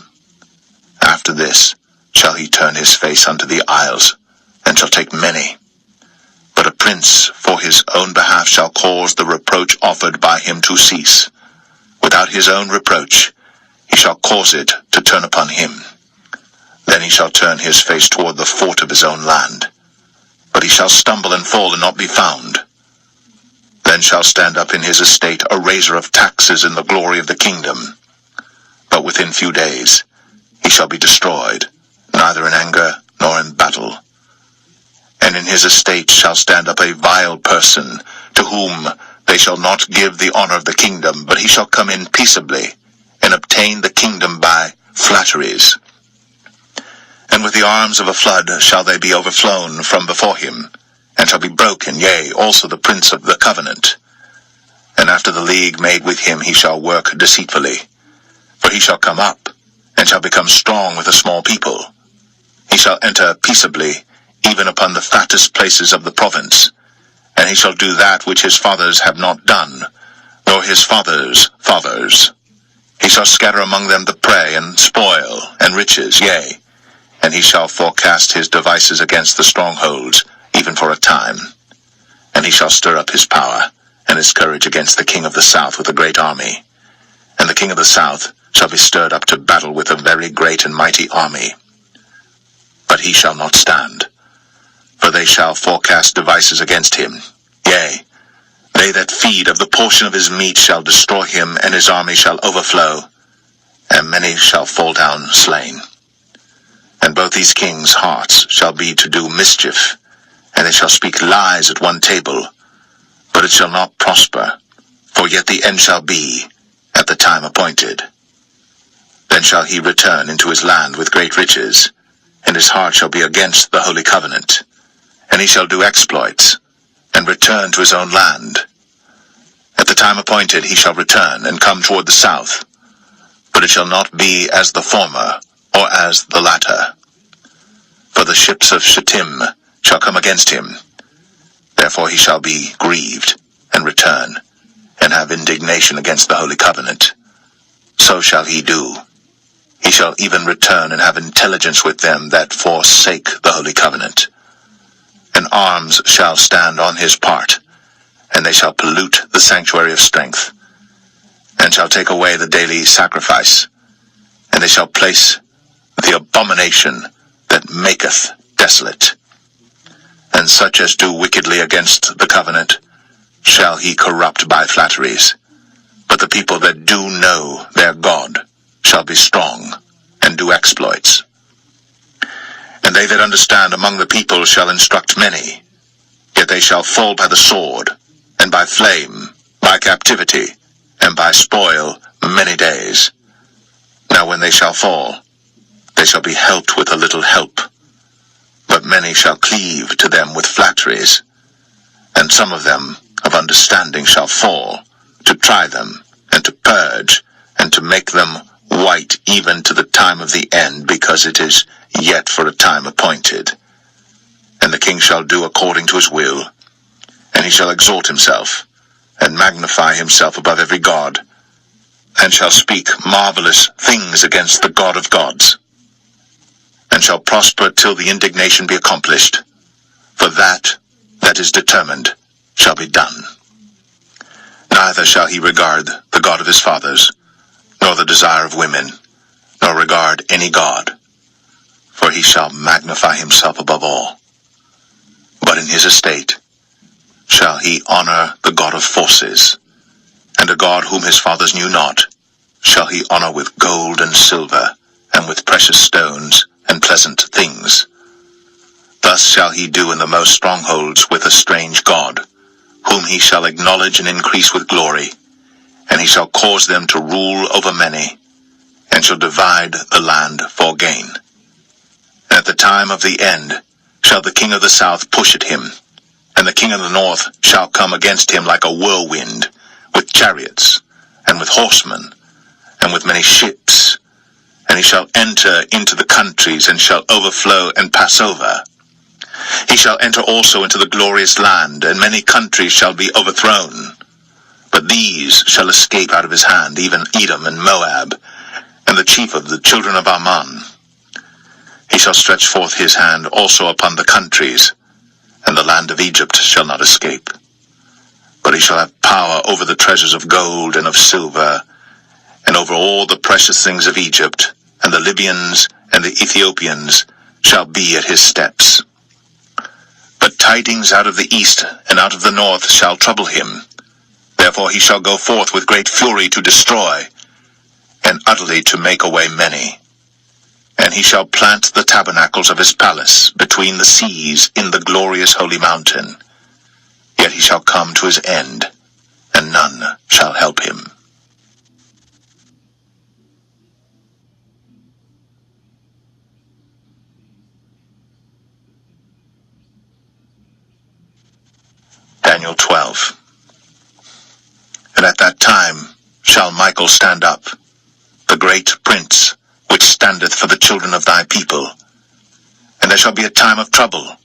After this shall he turn his face unto the isles, and shall take many. But a prince for his own behalf shall cause the reproach offered by him to cease. Without his own reproach he shall cause it to turn upon him. Then he shall turn his face toward the fort of his own land. But he shall stumble and fall and not be found. Then shall stand up in his estate a raiser of taxes in the glory of the kingdom. But within few days he shall be destroyed, neither in anger nor in battle. And in his estate shall stand up a vile person, to whom they shall not give the honor of the kingdom, but he shall come in peaceably, and obtain the kingdom by flatteries. And with the arms of a flood shall they be overflown from before him, and shall be broken, yea, also the prince of the covenant. And after the league made with him he shall work deceitfully. For he shall come up, and shall become strong with a small people. He shall enter peaceably, even upon the fattest places of the province. And he shall do that which his fathers have not done, nor for his fathers' fathers. He shall scatter among them the prey, and spoil, and riches, yea, and he shall forecast his devices against the strongholds, even for a time. And he shall stir up his power, and his courage against the king of the south with a great army. And the king of the south shall be stirred up to battle with a very great and mighty army. But he shall not stand, for they shall forecast devices against him. Yea, they that feed of the portion of his meat shall destroy him, and his army shall overflow, and many shall fall down slain. And both these kings' hearts shall be to do mischief, and they shall speak lies at one table, but it shall not prosper, for yet the end shall be at the time appointed. Then shall he return into his land with great riches, and his heart shall be against the holy covenant, and he shall do exploits, and return to his own land. At the time appointed he shall return, and come toward the south, but it shall not be as the former, or as the latter. For the ships of Shittim shall come against him. Therefore he shall be grieved, and return, and have indignation against the holy covenant. So shall he do. He shall even return and have intelligence with them that forsake the holy covenant. And arms shall stand on his part, and they shall pollute the sanctuary of strength, and shall take away the daily sacrifice, and they shall place the abomination that maketh desolate. And such as do wickedly against the covenant shall he corrupt by flatteries. But the people that do know their God shall be strong, and do exploits. And they that understand among the people shall instruct many, yet they shall fall by the sword, and by flame, by captivity, and by spoil many days. Now when they shall fall, they shall be helped with a little help, but many shall cleave to them with flatteries, and some of them of understanding shall fall, to try them, and to purge, and to make them white even to the time of the end, because it is yet for a time appointed. And the king shall do according to his will, and he shall exalt himself, and magnify himself above every god, and shall speak marvelous things against the God of gods, and shall prosper till the indignation be accomplished, for that is determined shall be done. Neither shall he regard the God of his fathers, nor the desire of women, nor regard any god, for he shall magnify himself above all. But in his estate shall he honor the God of forces, and a God whom his fathers knew not shall he honor with gold and silver, and with precious stones and pleasant things. Thus shall he do in the most strongholds with a strange God, whom he shall acknowledge and increase with glory, and he shall cause them to rule over many, and shall divide the land for gain. And at the time of the end shall the king of the south push at him, and the king of the north shall come against him like a whirlwind, with chariots, and with horsemen, and with many ships. And he shall enter into the countries, and shall overflow and pass over. He shall enter also into the glorious land, and many countries shall be overthrown. But these shall escape out of his hand, even Edom and Moab, and the chief of the children of Ammon. He shall stretch forth his hand also upon the countries, and the land of Egypt shall not escape. But he shall have power over the treasures of gold and of silver, and over all the precious things of Egypt, and the Libyans and the Ethiopians shall be at his steps. But tidings out of the east and out of the north shall trouble him. Therefore he shall go forth with great fury to destroy, and utterly to make away many. And he shall plant the tabernacles of his palace between the seas in the glorious holy mountain. Yet he shall come to his end, and none shall help him. Daniel 12. And at that time shall Michael stand up, the great prince, which standeth for the children of thy people. And there shall be a time of trouble,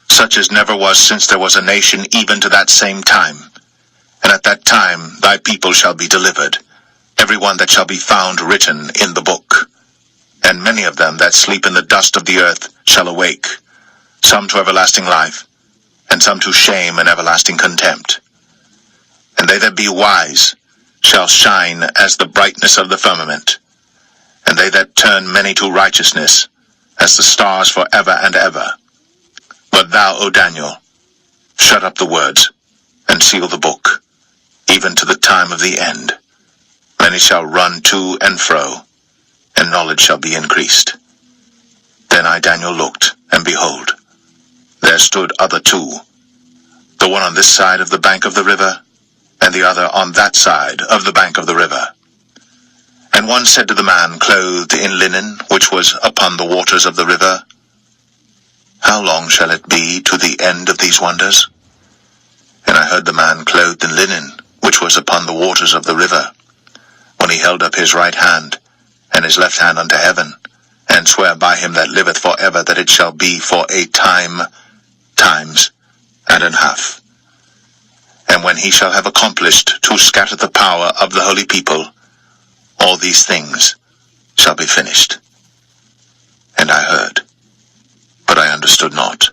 such as never was since there was a nation even to that same time. And at that time thy people shall be delivered, every one that shall be found written in the book. And many of them that sleep in the dust of the earth shall awake, some to everlasting life, and some to shame and everlasting contempt. And they that be wise shall shine as the brightness of the firmament, and they that turn many to righteousness as the stars for ever and ever. But thou, O Daniel, shut up the words, and seal the book, even to the time of the end. Many shall run to and fro, and knowledge shall be increased. Then I, Daniel, looked, and behold, there stood other two, the one on this side of the bank of the river, and the other on that side of the bank of the river. And one said to the man clothed in linen, which was upon the waters of the river, How long shall it be to the end of these wonders? And I heard the man clothed in linen, which was upon the waters of the river, when he held up his right hand, and his left hand unto heaven, and swear by him that liveth for ever, that it shall be for a time, times, and an half. And when he shall have accomplished to scatter the power of the holy people, all these things shall be finished. And I heard, but I understood not.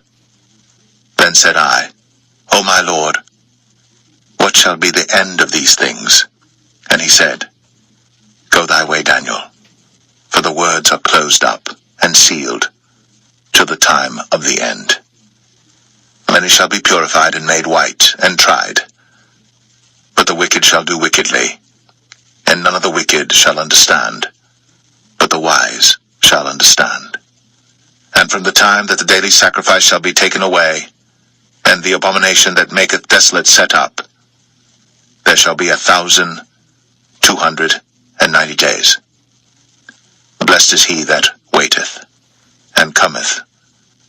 Then said I, O my Lord, what shall be the end of these things? And he said, Go thy way, Daniel, for the words are closed up and sealed to the time of the end. Many shall be purified and made white and tried. But the wicked shall do wickedly, and none of the wicked shall understand, but the wise shall understand. And from the time that the daily sacrifice shall be taken away, and the abomination that maketh desolate set up, there shall be 1,290 days. Blessed is he that waiteth, and cometh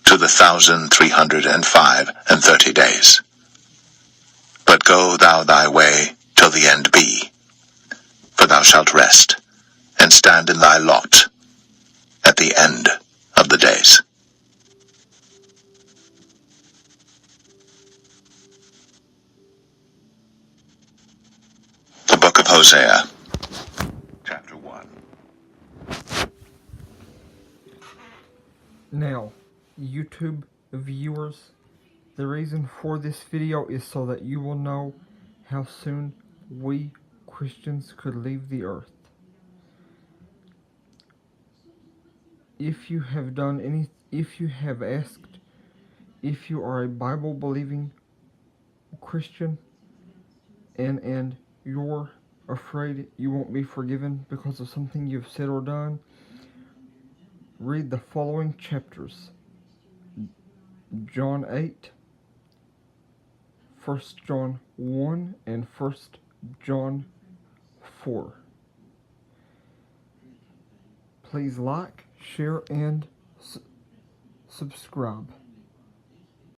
to the 1,330 days. But go thou thy way till the end be, for thou shalt rest, and stand in thy lot at the end of the days. The Book of Hosea, Chapter 1. Now, YouTube viewers, the reason for this video is so that you will know how soon we Christians could leave the earth. If you have asked if you are a Bible believing Christian and you're afraid you won't be forgiven because of something you've said or done, read the following chapters: John 8, 1 John 1, and 1 John 4. Please like, share, and subscribe.